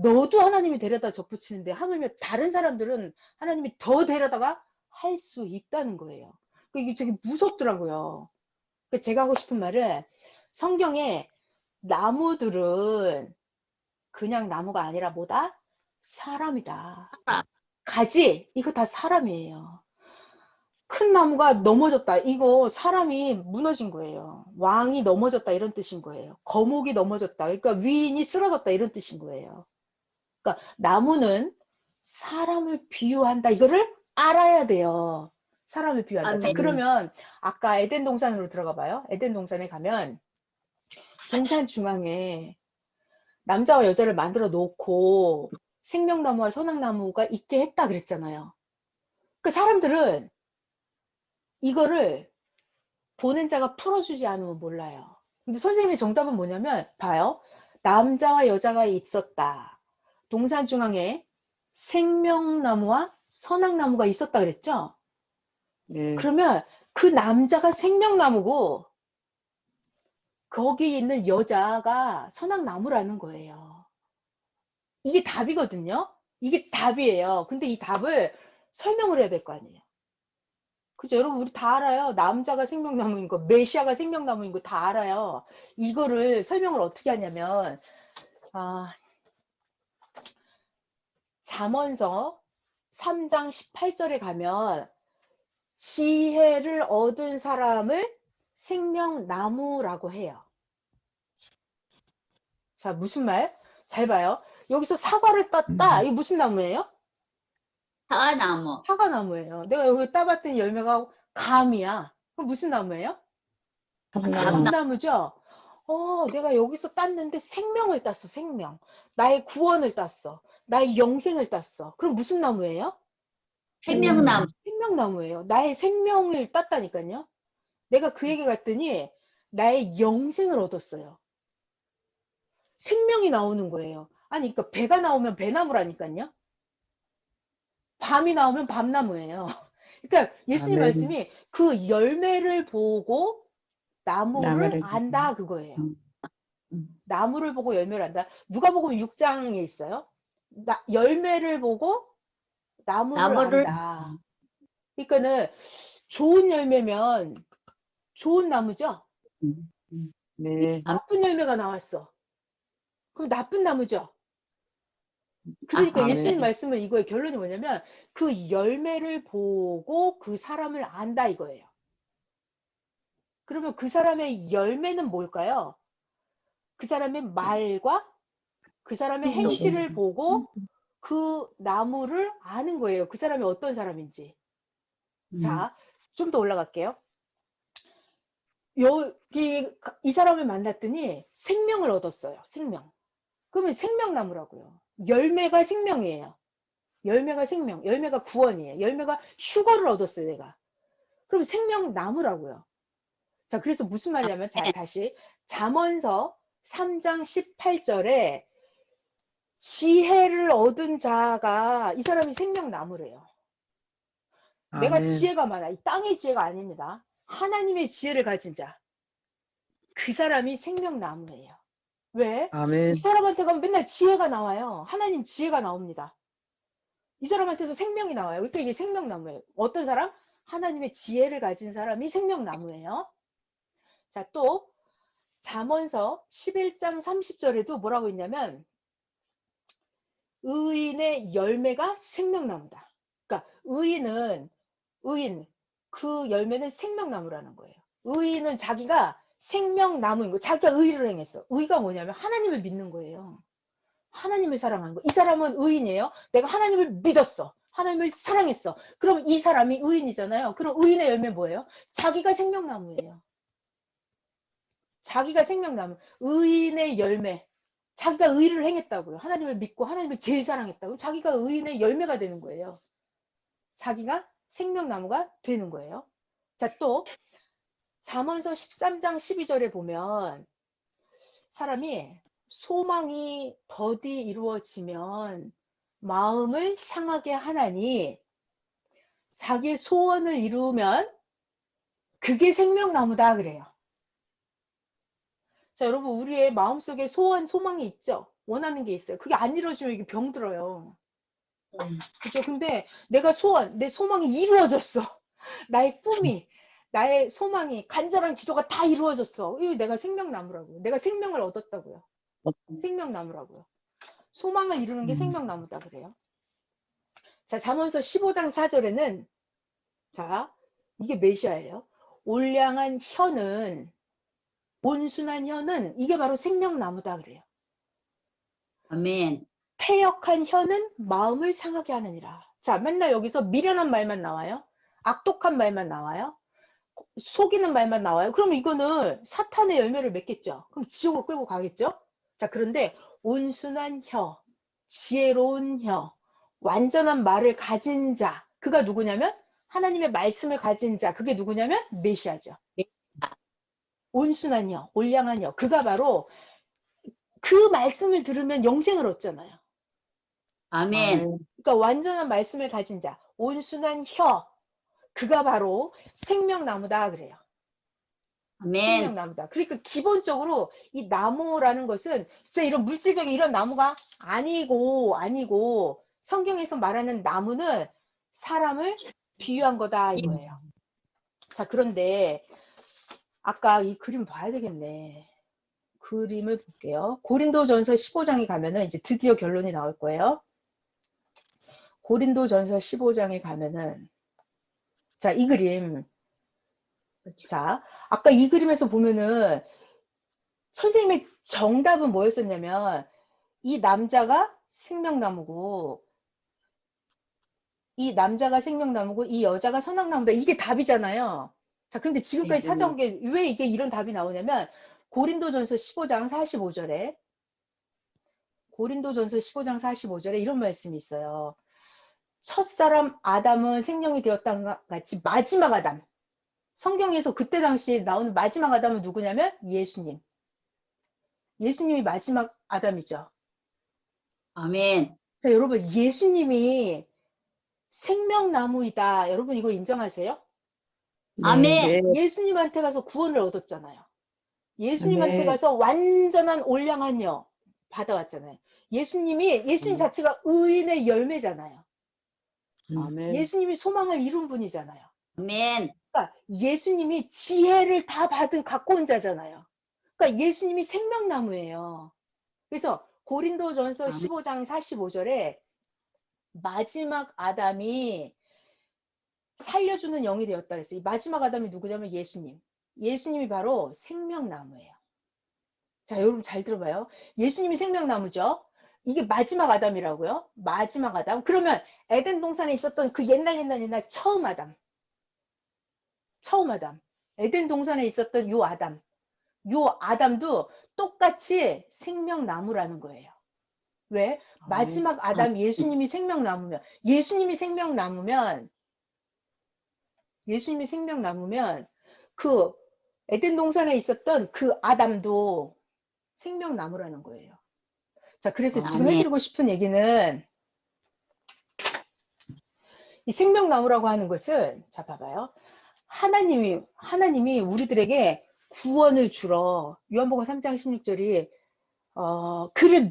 너도 하나님이 데려다 접붙이는데 하물며 다른 사람들은 하나님이 더 데려다가 할 수 있다는 거예요. 이게 되게 무섭더라고요. 제가 하고 싶은 말은 성경에 나무들은 그냥 나무가 아니라 뭐다? 사람이다. 가지 이거 다 사람이에요. 큰 나무가 넘어졌다. 이거 사람이 무너진 거예요. 왕이 넘어졌다 이런 뜻인 거예요. 거목이 넘어졌다. 그러니까 위인이 쓰러졌다 이런 뜻인 거예요. 그러니까 나무는 사람을 비유한다. 이거를 알아야 돼요. 사람을 비유한다. 자, 아멘. 그러면 아까 에덴 동산으로 들어가 봐요. 에덴 동산에 가면 동산 중앙에 남자와 여자를 만들어 놓고 생명나무와 선악나무가 있게 했다 그랬잖아요. 그 사람들은 이거를 보는 자가 풀어주지 않으면 몰라요. 근데 선생님의 정답은 뭐냐면 봐요. 남자와 여자가 있었다. 동산 중앙에 생명나무와 선악나무가 있었다 그랬죠? 네. 그러면 그 남자가 생명나무고 거기 있는 여자가 선악나무라는 거예요. 이게 답이거든요. 이게 답이에요. 근데 이 답을 설명을 해야 될 거 아니에요. 그죠? 여러분, 우리 다 알아요. 남자가 생명나무인 거, 메시아가 생명나무인 거 다 알아요. 이거를 설명을 어떻게 하냐면, 잠언서 3장 18절에 가면, 지혜를 얻은 사람을 생명나무라고 해요. 자, 무슨 말? 잘 봐요. 여기서 사과를 땄다. 이게 무슨 나무예요? 사과나무. 사과나무예요. 내가 여기 따봤더니 열매가 감이야. 그럼 무슨 나무예요? 감나무. 감나무죠? 내가 여기서 땄는데 생명을 땄어, 생명. 나의 구원을 땄어. 나의 영생을 땄어. 그럼 무슨 나무예요? 생명나무. 생명나무예요. 나의 생명을 땄다니까요. 내가 그에게 갔더니 나의 영생을 얻었어요. 생명이 나오는 거예요. 아니, 그러니까 배가 나오면 배나무라니까요. 밤이 나오면 밤나무예요. 그러니까 예수님 아멘. 말씀이 그 열매를 보고 나무를 나무를 안다 그거예요. 음. 나무를 보고 열매를 안다. 누가복음 6장에 있어요. 열매를 보고 나무를 나무를 안다. 그러니까는 좋은 열매면 좋은 나무죠. 네. 나쁜 열매가 나왔어. 그럼 나쁜 나무죠. 그러니까 아멘. 예수님 말씀은 이거의 결론이 뭐냐면 그 열매를 보고 그 사람을 안다 이거예요. 그러면 그 사람의 열매는 뭘까요? 그 사람의 말과 그 사람의 행실을 보고 그 나무를 아는 거예요. 그 사람이 어떤 사람인지. 자, 좀 더 올라갈게요. 이 사람을 만났더니 생명을 얻었어요. 생명. 그러면 생명나무라고요. 열매가 생명이에요. 열매가 생명, 열매가 구원이에요. 열매가 휴거를 얻었어요, 내가. 그럼 생명나무라고요. 자, 그래서 무슨 말이냐면, 자, 다시. 잠언서 3장 18절에 지혜를 얻은 자가 이 사람이 생명나무래요. 내가 아멘. 지혜가 많아. 이 땅의 지혜가 아닙니다. 하나님의 지혜를 가진 자. 그 사람이 생명나무예요. 왜? 아멘. 이 사람한테 가면 맨날 지혜가 나와요. 하나님 지혜가 나옵니다. 이 사람한테서 생명이 나와요. 그러니까 이게 생명나무예요. 어떤 사람? 하나님의 지혜를 가진 사람이 생명나무예요. 자, 또 잠언서 11장 30절에도 뭐라고 있냐면 의인의 열매가 생명나무다. 그러니까 의인 그 열매는 생명나무라는 거예요. 의인은 자기가 생명나무인 거. 자기가 의를 행했어. 의가 뭐냐면 하나님을 믿는 거예요. 하나님을 사랑하는 거. 이 사람은 의인이에요. 내가 하나님을 믿었어. 하나님을 사랑했어. 그럼 이 사람이 의인이잖아요. 그럼 의인의 열매 뭐예요? 자기가 생명나무예요. 자기가 생명나무. 의인의 열매. 자기가 의를 행했다고요. 하나님을 믿고 하나님을 제일 사랑했다고. 자기가 의인의 열매가 되는 거예요. 자기가 생명나무가 되는 거예요. 자, 또 잠언서 13장 12절에 보면 사람이 소망이 더디 이루어지면 마음을 상하게 하나니 자기의 소원을 이루면 그게 생명나무다 그래요. 자, 여러분 우리의 마음속에 소원, 소망이 있죠. 원하는 게 있어요. 그게 안 이루어지면 이게 병들어요. 그죠? 근데 내가 내 소망이 이루어졌어. 나의 꿈이, 나의 소망이, 간절한 기도가 다 이루어졌어. 이거 내가 생명나무라고요. 내가 생명을 얻었다고요. 생명나무라고요. 소망을 이루는 게 생명나무다 그래요. 자, 잠언서 15장 4절에는 자, 이게 메시아예요. 올량한 혀는, 온순한 혀는 이게 바로 생명나무다 그래요. 아멘. 패역한 혀는 마음을 상하게 하느니라. 자, 맨날 여기서 미련한 말만 나와요. 악독한 말만 나와요. 속이는 말만 나와요. 그러면 이거는 사탄의 열매를 맺겠죠. 그럼 지옥으로 끌고 가겠죠. 자, 그런데 온순한 혀, 지혜로운 혀, 완전한 말을 가진 자, 그가 누구냐면 하나님의 말씀을 가진 자, 그게 누구냐면 메시아죠. 온순한 혀, 올량한 혀, 그가 바로 그 말씀을 들으면 영생을 얻잖아요. 아멘. 그러니까 완전한 말씀을 가진 자, 온순한 혀, 그가 바로 생명나무다 그래요. 아멘. 생명나무다. 그러니까 기본적으로 이 나무라는 것은 진짜 이런 물질적인 이런 나무가 아니고 성경에서 말하는 나무는 사람을 비유한 거다 이거예요. 자, 그런데 아까 이 그림 봐야 되겠네. 그림을 볼게요. 고린도전서 15장에 가면은 이제 드디어 결론이 나올 거예요. 고린도전서 15장에 가면은 자, 이 그림. 자, 아까 이 그림에서 보면은 선생님의 정답은 뭐였었냐면 이 남자가 생명나무고 이 남자가 생명나무고 이 여자가 선악나무다. 이게 답이잖아요. 자, 근데 지금까지 네. 찾아온 게 왜 이게 이런 답이 나오냐면 고린도전서 15장 45절에 고린도전서 15장 45절에 이런 말씀이 있어요. 첫사람 아담은 생명이 되었다는 같이 마지막 아담. 성경에서 그때 당시에 나오는 마지막 아담은 누구냐면 예수님. 예수님이 마지막 아담이죠. 아멘. 자, 여러분 예수님이 생명나무이다. 여러분 이거 인정하세요? 아멘. 예수님한테 가서 구원을 얻었잖아요. 예수님한테 아멘. 가서 완전한 올량한 여 받아왔잖아요. 예수님 자체가 의인의 열매잖아요. 아멘. 예수님이 소망을 이룬 분이잖아요. 아멘. 그러니까 예수님이 지혜를 다 갖고 온 자잖아요. 그러니까 예수님이 생명나무예요. 그래서 고린도전서 아멘. 15장 45절에 마지막 아담이 살려주는 영이 되었다 그랬어요. 이 마지막 아담이 누구냐면 예수님. 예수님이 바로 생명나무예요. 자, 여러분 잘 들어봐요. 예수님이 생명나무죠. 이게 마지막 아담이라고요. 마지막 아담. 그러면 에덴 동산에 있었던 그 옛날 처음 아담. 처음 아담. 에덴 동산에 있었던 요 아담. 요 아담도 똑같이 생명나무라는 거예요. 왜? 마지막 아담 예수님이 생명나무면 그 에덴 동산에 있었던 그 아담도 생명나무라는 거예요. 자, 그래서 지금 아멘. 해드리고 싶은 얘기는 이 생명나무라고 하는 것은 자, 봐봐요. 하나님이 우리들에게 구원을 주러 요한복음 3장 16절이 그를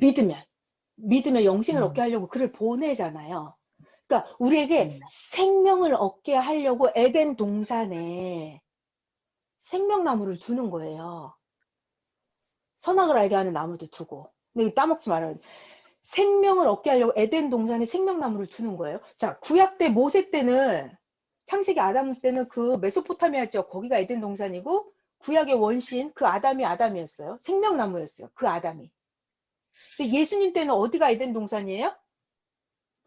믿으면 영생을 얻게 하려고 그를 보내잖아요. 그러니까 우리에게 생명을 얻게 하려고 에덴 동산에 생명나무를 두는 거예요. 선악을 알게 하는 나무도 두고. 근데 따먹지 말아요. 생명을 얻게 하려고 에덴 동산에 생명나무를 두는 거예요. 자, 구약 때 모세 때는 창세기 아담 때는 그 메소포타미아 지역 거기가 에덴 동산이고 구약의 원신 그 아담이었어요. 생명나무였어요. 그 아담이. 근데 예수님 때는 어디가 에덴 동산이에요?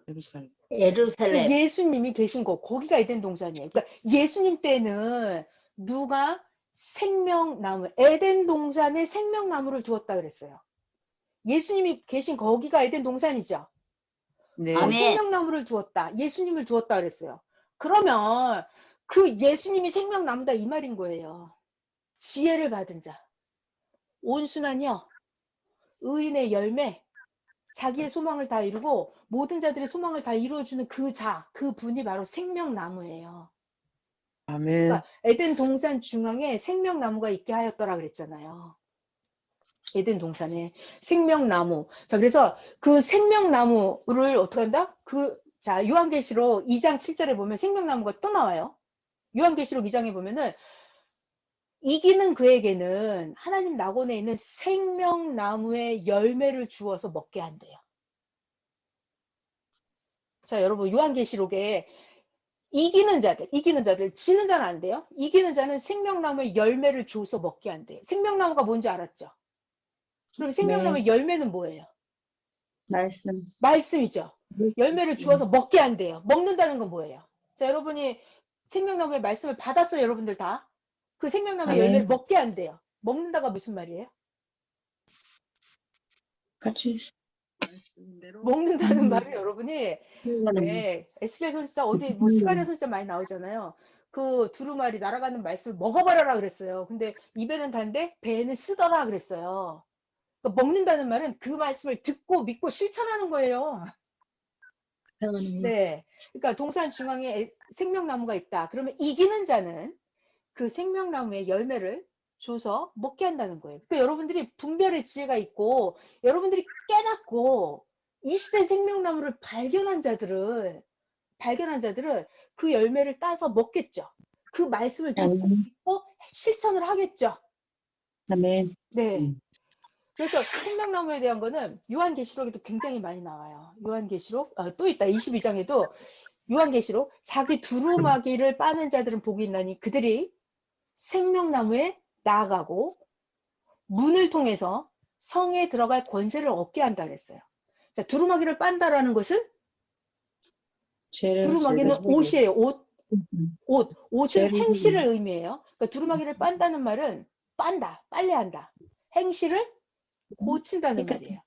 예루살렘. 예루살렘. 예수님이 계신 곳 거기가 에덴 동산이에요. 그러니까 예수님 때는 누가 생명나무 에덴 동산에 생명나무를 두었다 그랬어요. 예수님이 계신 거기가 에덴 동산이죠. 네. 아멘. 생명나무를 두었다. 예수님을 두었다 그랬어요. 그러면 그 예수님이 생명나무다 이 말인 거예요. 지혜를 받은 자, 온순한 혀, 의인의 열매, 자기의 소망을 다 이루고 모든 자들의 소망을 다 이루어주는 그 분이 바로 생명나무예요. 아멘. 그러니까 에덴 동산 중앙에 생명나무가 있게 하였더라 그랬잖아요. 에덴 동산에 생명나무. 자, 그래서 그 생명나무를 어떻게 한다? 자, 요한계시록 2장 7절에 보면 생명나무가 또 나와요. 요한계시록 2장에 보면은 이기는 그에게는 하나님 낙원에 있는 생명나무의 열매를 주어서 먹게 한대요. 자, 여러분 요한계시록에 이기는 자들, 지는 자는 안 돼요. 이기는 자는 생명나무의 열매를 줘서 먹게 한대요. 생명나무가 뭔지 알았죠? 그럼 생명나무의 네. 열매는 뭐예요? 말씀. 말씀이죠. 열매를 주어서 먹게 한대요. 먹는다는 건 뭐예요? 자, 여러분이 생명나무의 말씀을 받았어요, 여러분들 다. 그 생명나무의 열매를 아멘. 먹게 한대요. 먹는다가 무슨 말이에요? 같이 말씀대로 먹는다는 말을 여러분이 흘러가는 왜 SBS 선지자 어디 뭐 스가랴 선지자 많이 나오잖아요. 그 두루마리 날아가는 말씀을 먹어버려라 그랬어요. 근데 입에는 단데 배에는 쓰더라 그랬어요. 그러니까 먹는다는 말은 그 말씀을 듣고 믿고 실천하는 거예요. 네. 그러니까 동산 중앙에 생명나무가 있다. 그러면 이기는 자는 그 생명나무의 열매를 줘서 먹게 한다는 거예요. 그러니까 여러분들이 분별의 지혜가 있고 여러분들이 깨닫고 이 시대 생명나무를 발견한 자들은 그 열매를 따서 먹겠죠. 그 말씀을 듣고 믿고 실천을 하겠죠. 아멘. 네. 그래서 생명나무에 대한 거는 요한계시록에도 굉장히 많이 나와요. 요한계시록 또 있다. 22장에도 요한계시록 자기 두루마기를 빠는 자들은 복이 있나니 그들이 생명나무에 나아가고 문을 통해서 성에 들어갈 권세를 얻게 한다 그랬어요. 자, 두루마기를 빤다라는 것은 두루마기는 옷이에요. 옷은 행실을 의미해요. 그러니까 두루마기를 빤다는 말은 빤다, 빨래한다. 행실을 고친다는 말이에요.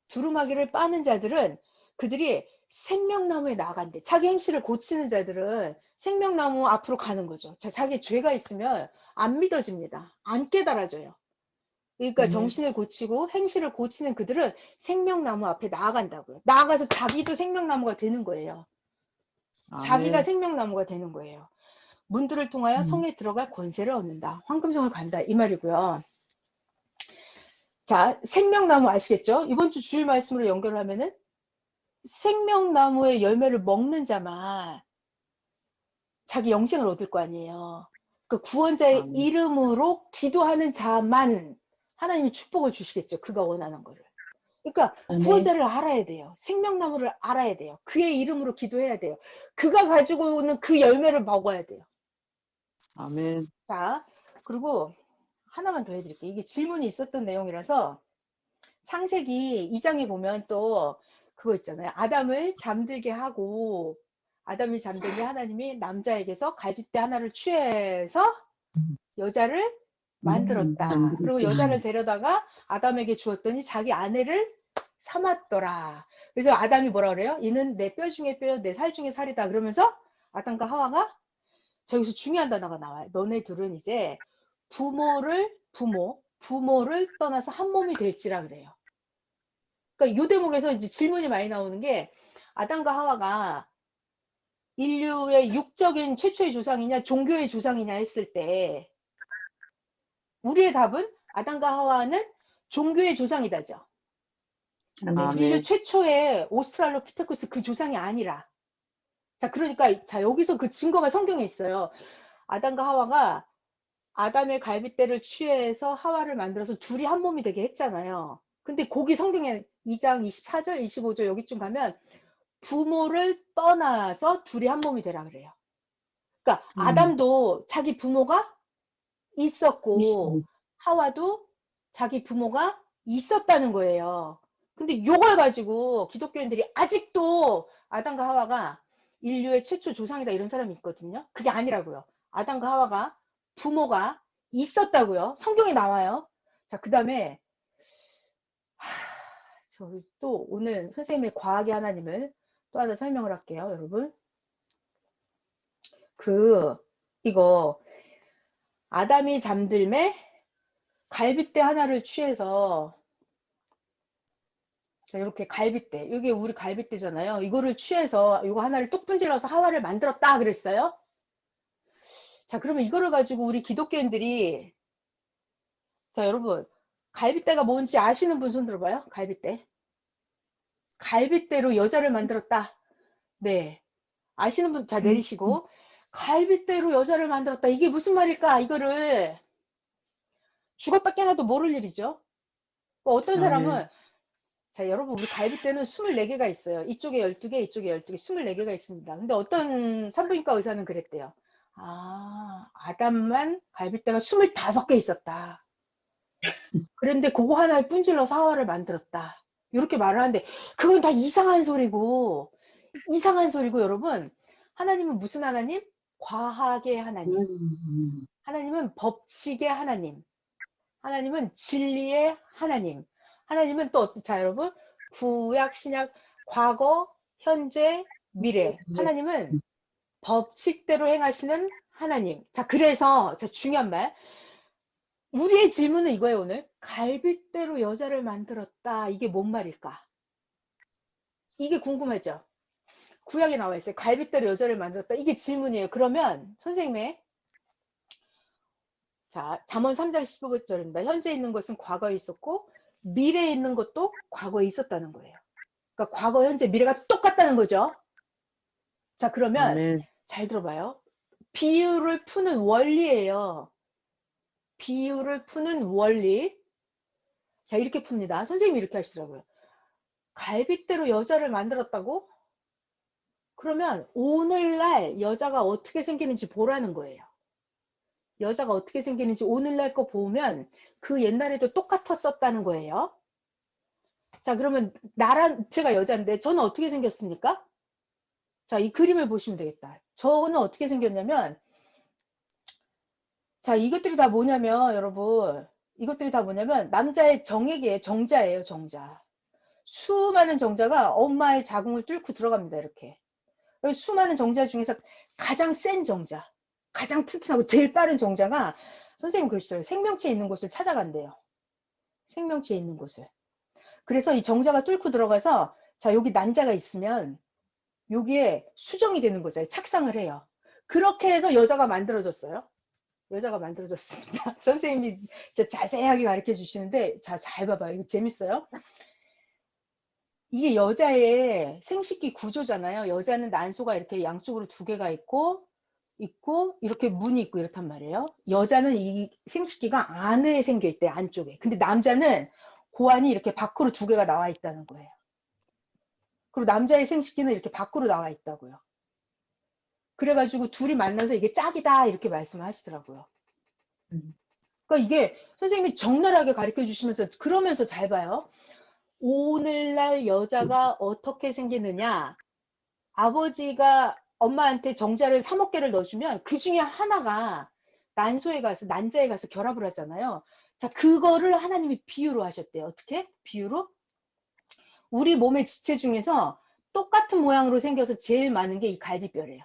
두루마기를 빠는 자들은 그들이 생명나무에 나간대. 자기 행실을 고치는 자들은 생명나무 앞으로 가는 거죠. 자, 자기 죄가 있으면 안 믿어집니다. 안 깨달아져요. 그러니까 정신을 고치고 행실을 고치는 그들은 생명나무 앞에 나아간다고요. 나아가서 자기도 생명나무가 되는 거예요. 자기가 아멘. 생명나무가 되는 거예요. 문들을 통하여 성에 들어갈 권세를 얻는다. 황금성을 간다. 이 말이고요. 자, 생명나무 아시겠죠? 이번 주 주일 말씀으로 연결하면은 생명나무의 열매를 먹는 자만 자기 영생을 얻을 거 아니에요. 그 구원자의 아멘. 이름으로 기도하는 자만 하나님이 축복을 주시겠죠. 그가 원하는 거를. 그러니까 아멘. 구원자를 알아야 돼요. 생명나무를 알아야 돼요. 그의 이름으로 기도해야 돼요. 그가 가지고 오는 그 열매를 먹어야 돼요. 아멘. 자, 그리고 하나만 더 해드릴게요. 이게 질문이 있었던 내용이라서 창세기 2장에 보면 또 그거 있잖아요. 아담을 잠들게 하고 아담이 잠들게 하나님이 남자에게서 갈빗대 하나를 취해서 여자를 만들었다. 그리고 여자를 데려다가 아담에게 주었더니 자기 아내를 삼았더라. 그래서 아담이 뭐라 그래요? 이는 내 뼈 중에 뼈, 내 살 중에 살이다. 그러면서 아담과 하와가 저기서 중요한 단어가 나와요. 너네 둘은 이제 부모를 떠나서 한 몸이 될지라 그래요. 그러니까 이 대목에서 이제 질문이 많이 나오는 게 아담과 하와가 인류의 육적인 최초의 조상이냐 종교의 조상이냐 했을 때 우리의 답은 아담과 하와는 종교의 조상이다죠. 아멘. 인류 최초의 오스트랄로피테쿠스 그 조상이 아니라. 자, 그러니까 자 여기서 그 증거가 성경에 있어요. 아담과 하와가 아담의 갈빗대를 취해서 하와를 만들어서 둘이 한 몸이 되게 했잖아요. 근데 거기 성경에 2장 24절 25절 여기쯤 가면 부모를 떠나서 둘이 한 몸이 되라 그래요. 그러니까 아담도 자기 부모가 있었고 하와도 자기 부모가 있었다는 거예요. 근데 요걸 가지고 기독교인들이 아직도 아담과 하와가 인류의 최초 조상이다 이런 사람이 있거든요. 그게 아니라고요. 아담과 하와가 부모가 있었다고요. 성경에 나와요. 자, 그 다음에 저희 또 오늘 선생님의 과학의 하나님을 또 하나 설명을 할게요, 여러분. 이거 아담이 잠들매 갈빗대 하나를 취해서 자, 이렇게 갈빗대. 이게 우리 갈빗대잖아요. 이거를 취해서 이거 하나를 뚝 분질러서 하와를 만들었다 그랬어요. 자, 그러면 이거를 가지고 우리 기독교인들이 자, 여러분 갈빗대가 뭔지 아시는 분 손 들어봐요. 갈빗대. 갈빗대로 여자를 만들었다. 네. 아시는 분 자 내리시고 갈빗대로 여자를 만들었다. 이게 무슨 말일까? 이거를 죽었다 깨나도 모를 일이죠. 어떤 사람은 자, 여러분, 우리 갈빗대는 24개가 있어요. 이쪽에 12개, 이쪽에 12개, 24개가 있습니다. 근데 어떤 산부인과 의사는 그랬대요. 아, 아담만 갈빗대가 25개 있었다. 그런데 그거 하나를 분질러서 하와를 만들었다. 이렇게 말을 하는데, 그건 다 이상한 소리고, 여러분. 하나님은 무슨 하나님? 과학의 하나님. 하나님은 법칙의 하나님. 하나님은 진리의 하나님. 하나님은 또, 자, 여러분, 구약, 신약, 과거, 현재, 미래. 하나님은 법칙대로 행하시는 하나님. 자, 그래서, 자, 중요한 말. 우리의 질문은 이거예요, 오늘. 갈빗대로 여자를 만들었다. 이게 뭔 말일까? 이게 궁금하죠? 구약에 나와 있어요. 갈빗대로 여자를 만들었다. 이게 질문이에요. 그러면, 선생님의, 자, 잠언 3장 15절입니다. 현재 있는 것은 과거에 있었고, 미래에 있는 것도 과거에 있었다는 거예요. 그러니까 과거, 현재, 미래가 똑같다는 거죠. 자, 그러면 아멘. 잘 들어봐요. 비유를 푸는 원리예요. 비유를 푸는 원리. 자, 이렇게 풉니다. 선생님이 이렇게 하시더라고요. 갈빗대로 여자를 만들었다고? 그러면 오늘날 여자가 어떻게 생기는지 보라는 거예요. 여자가 어떻게 생기는지 오늘날 거 보면 그 옛날에도 똑같았었다는 거예요. 자, 그러면 제가 여자인데 저는 어떻게 생겼습니까? 자, 이 그림을 보시면 되겠다. 저는 어떻게 생겼냐면, 자, 이것들이 다 뭐냐면, 여러분, 이것들이 다 뭐냐면, 남자의 정액이에요. 정자예요, 정자. 수많은 정자가 엄마의 자궁을 뚫고 들어갑니다, 이렇게. 그리고 수많은 정자 중에서 가장 센 정자, 가장 튼튼하고 제일 빠른 정자가, 선생님 그러시죠. 생명체 있는 곳을 찾아간대요. 생명체 있는 곳을. 그래서 이 정자가 뚫고 들어가서, 자, 여기 난자가 있으면, 여기에 수정이 되는 거죠. 착상을 해요. 그렇게 해서 여자가 만들어졌어요. 여자가 만들어졌습니다. 선생님이 자세하게 가르쳐 주시는데, 자, 잘 봐봐요. 이거 재밌어요. 이게 여자의 생식기 구조잖아요. 여자는 난소가 이렇게 양쪽으로 2개가 있고, 이렇게 문이 있고 이렇단 말이에요. 여자는 이 생식기가 안에 생겨 있대, 안쪽에. 근데 남자는 고환이 이렇게 밖으로 2개가 나와 있다는 거예요. 그리고 남자의 생식기는 이렇게 밖으로 나와 있다고요. 그래가지고 둘이 만나서 이게 짝이다 이렇게 말씀을 하시더라고요. 그러니까 이게 선생님이 적나라하게 가르쳐 주시면서 그러면서 잘 봐요. 오늘날 여자가 어떻게 생기느냐. 아버지가 엄마한테 정자를 3억 개를 넣어주면 그 중에 하나가 난자에 가서 결합을 하잖아요. 자, 그거를 하나님이 비유로 하셨대요. 어떻게? 비유로? 우리 몸의 지체 중에서 똑같은 모양으로 생겨서 제일 많은 게 이 갈비뼈래요.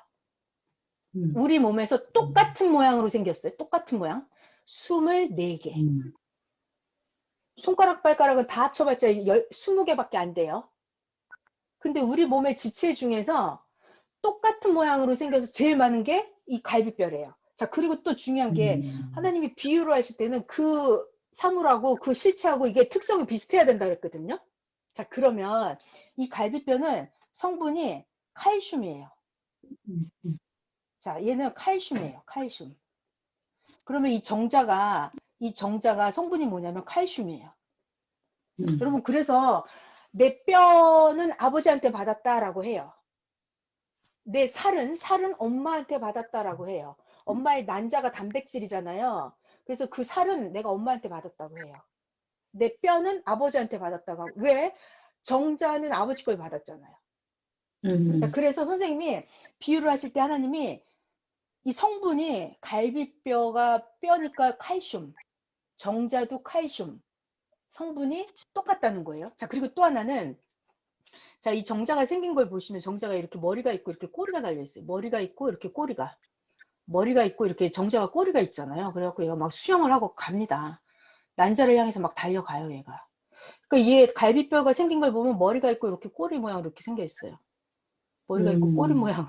우리 몸에서 똑같은 모양으로 생겼어요. 똑같은 모양. 24개. 손가락, 발가락은 다 합쳐봤자 20개밖에 안 돼요. 근데 우리 몸의 지체 중에서 똑같은 모양으로 생겨서 제일 많은 게 이 갈비뼈래요. 자, 그리고 또 중요한 게 하나님이 비유로 하실 때는 그 사물하고 그 실체하고 이게 특성이 비슷해야 된다 그랬거든요. 자, 그러면 이 갈비뼈는 성분이 칼슘이에요. 자, 얘는 칼슘이에요. 칼슘. 그러면 이 정자가 성분이 뭐냐면 칼슘이에요. 여러분, 그래서 내 뼈는 아버지한테 받았다라고 해요. 내 살은 엄마한테 받았다라고 해요. 엄마의 난자가 단백질이잖아요. 그래서 그 살은 내가 엄마한테 받았다고 해요. 내 뼈는 아버지한테 받았다고 하고. 왜? 정자는 아버지 걸 받았잖아요. 자, 그래서 선생님이 비유를 하실 때 하나님이 이 성분이 갈비뼈가 뼈니까 칼슘, 정자도 칼슘, 성분이 똑같다는 거예요. 자, 그리고 또 하나는, 자, 이 정자가 생긴 걸 보시면 정자가 이렇게 머리가 있고 이렇게 꼬리가 달려 있어요. 머리가 있고 이렇게 머리가 있고 이렇게 정자가 꼬리가 있잖아요. 그래갖고 얘가 막 수영을 하고 갑니다. 난자를 향해서 막 달려가요, 얘가. 그러니까 얘 갈비뼈가 생긴 걸 보면 머리가 있고 이렇게 꼬리 모양으로 이렇게 생겨 있어요. 머리가 있고 꼬리 모양으로.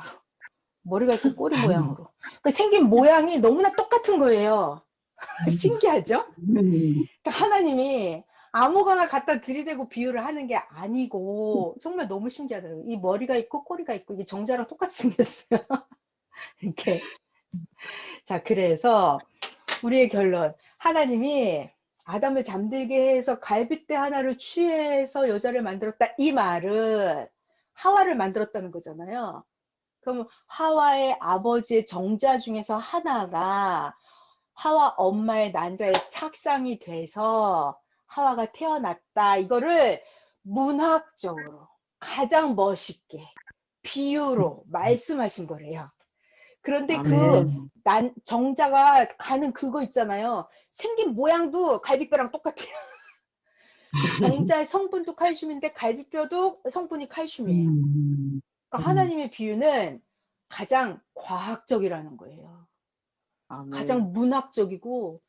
머리가 있고 꼬리 모양으로. 그러니까 생긴 모양이 너무나 똑같은 거예요. 신기하죠? 그러니까 하나님이 아무거나 갖다 들이대고 비유를 하는 게 아니고 정말 너무 신기하더라고요. 이 머리가 있고 꼬리가 있고 이게 정자랑 똑같이 생겼어요. 이렇게. 자, 그래서 우리의 결론. 하나님이 아담을 잠들게 해서 갈빗대 하나를 취해서 여자를 만들었다. 이 말은 하와를 만들었다는 거잖아요. 그럼 하와의 아버지의 정자 중에서 하나가 하와 엄마의 난자의 착상이 돼서 하와가 태어났다. 이거를 문학적으로 가장 멋있게 비유로 말씀하신 거래요. 그런데 그 아멘. 정자가 가는 그거 있잖아요. 생긴 모양도 갈비뼈랑 똑같아요. 정자의 성분도 칼슘인데 갈비뼈도 성분이 칼슘이에요. 그러니까 하나님의 비유는 가장 과학적이라는 거예요. 아멘. 가장 문학적이고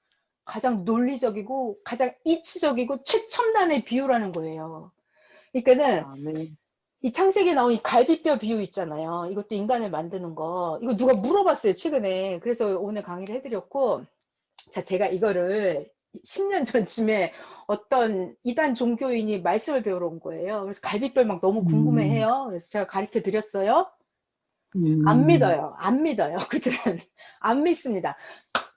가장 논리적이고 가장 이치적이고 최첨단의 비유라는 거예요. 그러니까는 아멘. 이 창세기에 나온 이 갈비뼈 비유 있잖아요. 이것도 인간을 만드는 거. 이거 누가 물어봤어요, 최근에. 그래서 오늘 강의를 해드렸고, 자, 제가 이거를 10년 전쯤에 어떤 이단 종교인이 말씀을 배우러 온 거예요. 그래서 갈비뼈 막 너무 궁금해해요. 그래서 제가 가르쳐 드렸어요. 안 믿어요. 안 믿어요. 그들은 안 믿습니다.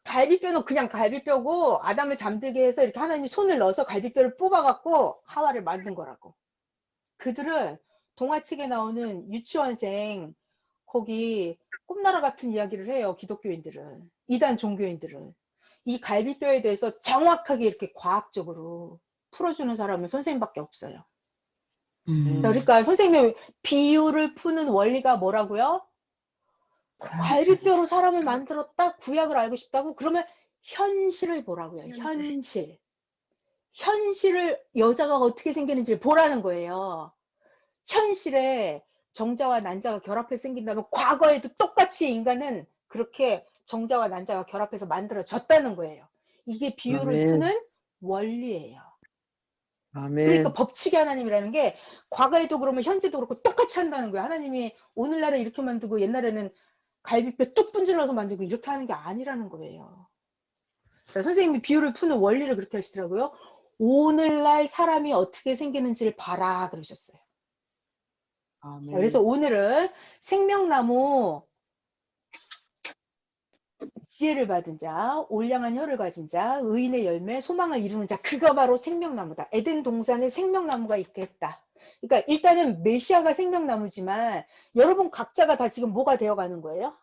갈비뼈는 그냥 갈비뼈고 아담을 잠들게 해서 이렇게 하나님이 손을 넣어서 갈비뼈를 뽑아갖고 하와를 만든 거라고. 그들은 동화책에 나오는 유치원생 거기 꿈나라 같은 이야기를 해요. 기독교인들은. 이단 종교인들은. 이 갈비뼈에 대해서 정확하게 이렇게 과학적으로 풀어주는 사람은 선생님밖에 없어요. 자, 그러니까 선생님의 비유를 푸는 원리가 뭐라고요? 갈비뼈로 사람을 만들었다? 구약을 알고 싶다고? 그러면 현실을 보라고요. 현실. 현실을 여자가 어떻게 생기는지를 보라는 거예요. 현실에 정자와 난자가 결합해서 생긴다면 과거에도 똑같이 인간은 그렇게 정자와 난자가 결합해서 만들어졌다는 거예요. 이게 비유를 아멘. 푸는 원리예요. 아멘. 그러니까 법칙의 하나님이라는 게 과거에도 그러면 현재도 그렇고 똑같이 한다는 거예요. 하나님이 오늘날에 이렇게 만들고 옛날에는 갈비뼈 뚝 분질러서 만들고 이렇게 하는 게 아니라는 거예요. 자, 선생님이 비유를 푸는 원리를 그렇게 하시더라고요. 오늘날 사람이 어떻게 생기는지를 봐라 그러셨어요. 아멘. 자, 그래서 오늘은 생명나무 지혜를 받은 자, 올량한 혀를 가진 자, 의인의 열매, 소망을 이루는 자, 그가 바로 생명나무다. 에덴 동산에 생명나무가 있게 했다. 그러니까 일단은 메시아가 생명나무지만 여러분 각자가 다 지금 뭐가 되어가는 거예요?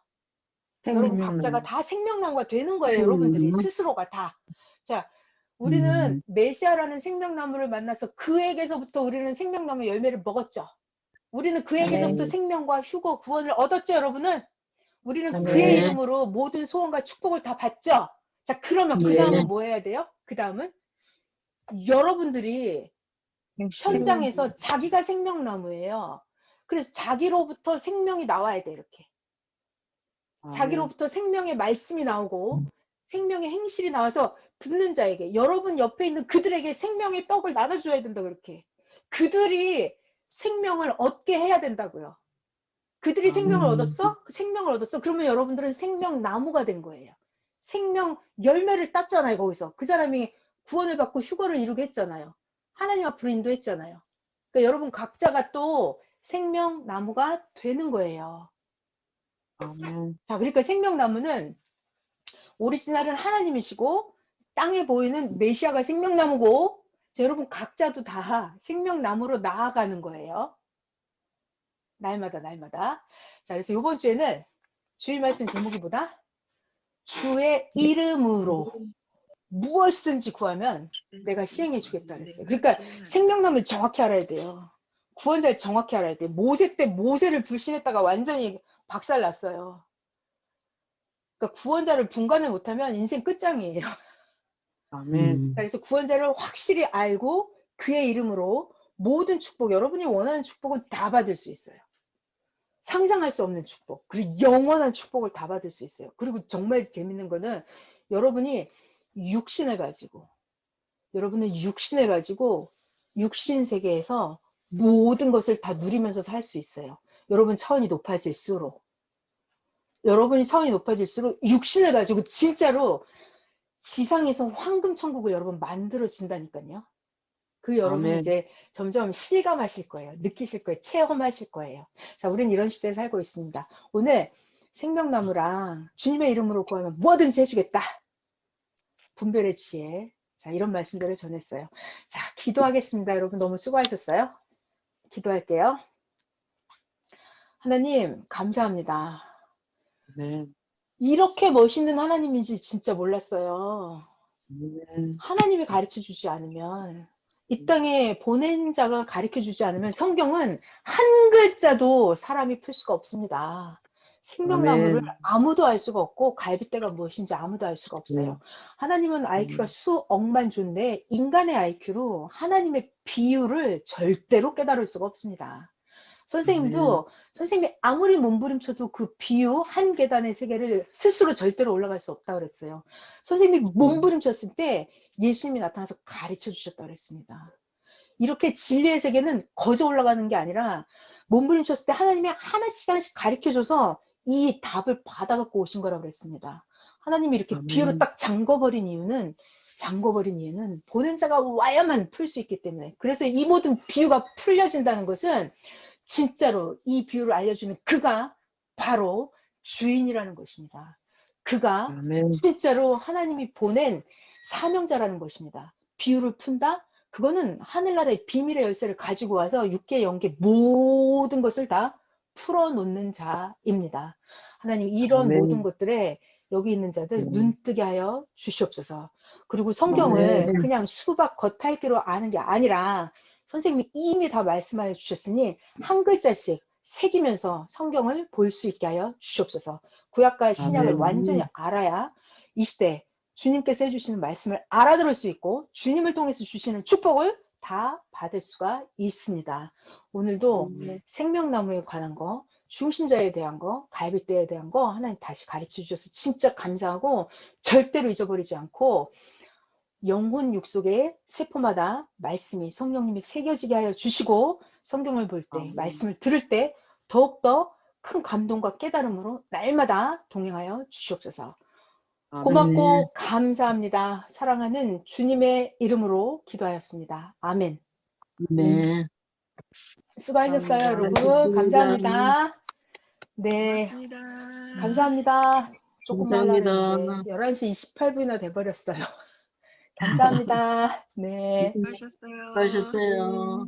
여러분 각자가 다 생명나무가 되는 거예요. 여러분들이 스스로가 다. 자, 우리는 메시아라는 생명나무를 만나서 그에게서부터 우리는 생명나무 열매를 먹었죠. 우리는 그에게서부터 생명과 휴거, 구원을 얻었죠, 여러분은? 우리는 그의 이름으로 모든 소원과 축복을 다 받죠. 자, 그러면 그 다음은 뭐 해야 돼요? 그 다음은 여러분들이 현장에서 자기가 생명나무예요. 그래서 자기로부터 생명이 나와야 돼, 이렇게. 자기로부터 생명의 말씀이 나오고 생명의 행실이 나와서 듣는 자에게, 여러분 옆에 있는 그들에게 생명의 떡을 나눠줘야 된다, 그렇게. 그들이 생명을 얻게 해야 된다고요. 그들이 생명을 얻었어? 생명을 얻었어? 그러면 여러분들은 생명나무가 된 거예요. 생명 열매를 땄잖아요, 거기서. 그 사람이 구원을 받고 휴거를 이루게 했잖아요. 하나님 앞으로 인도했잖아요. 그러니까 여러분 각자가 또 생명나무가 되는 거예요. 아멘. 자, 그러니까 생명나무는 오리지널은 하나님이시고 땅에 보이는 메시아가 생명나무고, 자, 여러분 각자도 다 생명나무로 나아가는 거예요. 날마다 날마다. 자, 그래서 이번 주에는 주일 말씀 제목이 뭐다? 주의 이름으로 무엇이든지 구하면 내가 시행해 주겠다 그랬어요. 그러니까 생명나무를 정확히 알아야 돼요. 구원자를 정확히 알아야 돼요. 모세 때 모세를 불신했다가 완전히 박살났어요. 그러니까 구원자를 분간을 못하면 인생 끝장이에요. 아멘. 자, 그래서 구원자를 확실히 알고 그의 이름으로 모든 축복, 여러분이 원하는 축복은 다 받을 수 있어요. 상상할 수 없는 축복, 그리고 영원한 축복을 다 받을 수 있어요. 그리고 정말 재밌는 거는 여러분이 육신을 가지고 육신 세계에서 모든 것을 다 누리면서 살 수 있어요. 여러분 차원이 높아질수록 육신을 가지고 진짜로 지상에서 황금 천국을 여러분 만들어진다니까요. 그 여러분이 아멘. 이제 점점 실감하실 거예요. 느끼실 거예요. 체험하실 거예요. 자, 우리는 이런 시대에 살고 있습니다. 오늘 생명나무랑 주님의 이름으로 구하면 뭐든지 해주겠다. 분별의 지혜, 자, 이런 말씀들을 전했어요. 자, 기도하겠습니다. 여러분 너무 수고하셨어요. 기도할게요. 하나님, 감사합니다. 아멘. 이렇게 멋있는 하나님인지 진짜 몰랐어요. 아멘. 하나님이 가르쳐 주지 않으면, 이 땅에 보낸 자가 가르쳐 주지 않으면 성경은 한 글자도 사람이 풀 수가 없습니다. 생명나무를 아멘. 아무도 알 수가 없고 갈빗대가 무엇인지 아무도 알 수가 없어요. 하나님은 IQ가 수억만 존데 인간의 IQ로 하나님의 비유를 절대로 깨달을 수가 없습니다. 선생님도 선생님이 아무리 몸부림쳐도 그 비유 한 계단의 세계를 스스로 절대로 올라갈 수 없다고 그랬어요. 선생님이 몸부림쳤을 때 예수님이 나타나서 가르쳐 주셨다고 그랬습니다. 이렇게 진리의 세계는 거저 올라가는 게 아니라 몸부림쳤을 때 하나님이 하나씩 하나씩 가르쳐 줘서 이 답을 받아갖고 오신 거라고 그랬습니다. 하나님이 이렇게 비유로 딱 잠궈버린 이유는 보낸 자가 와야만 풀 수 있기 때문에, 그래서 이 모든 비유가 풀려진다는 것은 진짜로 이 비유를 알려주는 그가 바로 주인이라는 것입니다. 그가 아멘. 진짜로 하나님이 보낸 사명자라는 것입니다. 비유를 푼다? 그거는 하늘나라의 비밀의 열쇠를 가지고 와서 육계 영계 모든 것을 다 풀어놓는 자입니다. 하나님, 이런 아멘. 모든 것들에 여기 있는 자들 네. 눈뜨게 하여 주시옵소서. 그리고 성경을 아멘. 그냥 수박 겉핥기로 아는 게 아니라 선생님이 이미 다 말씀하여 주셨으니 한 글자씩 새기면서 성경을 볼 수 있게 하여 주시옵소서. 구약과 신약을 아멘. 완전히 알아야 이 시대 주님께서 해주시는 말씀을 알아들을 수 있고 주님을 통해서 주시는 축복을 다 받을 수가 있습니다. 오늘도 생명나무에 관한 거, 중신자에 대한 거, 갈빗대에 대한 거 하나님 다시 가르쳐 주셔서 진짜 감사하고 절대로 잊어버리지 않고 영혼 육속의 세포마다 말씀이 성령님이 새겨지게 하여 주시고 성경을 볼 때, 말씀을 들을 때 더욱더 큰 감동과 깨달음으로 날마다 동행하여 주시옵소서. 고맙고 감사합니다. 사랑하는 주님의 이름으로 기도하였습니다. 아멘. 네. 수고하셨어요, 감사합니다. 여러분. 감사합니다. 네, 고맙습니다. 감사합니다. 조금만 하려고 감사합니다. 했는데 11시 28분이나 돼버렸어요. 감사합니다. 네. 수고하셨어요.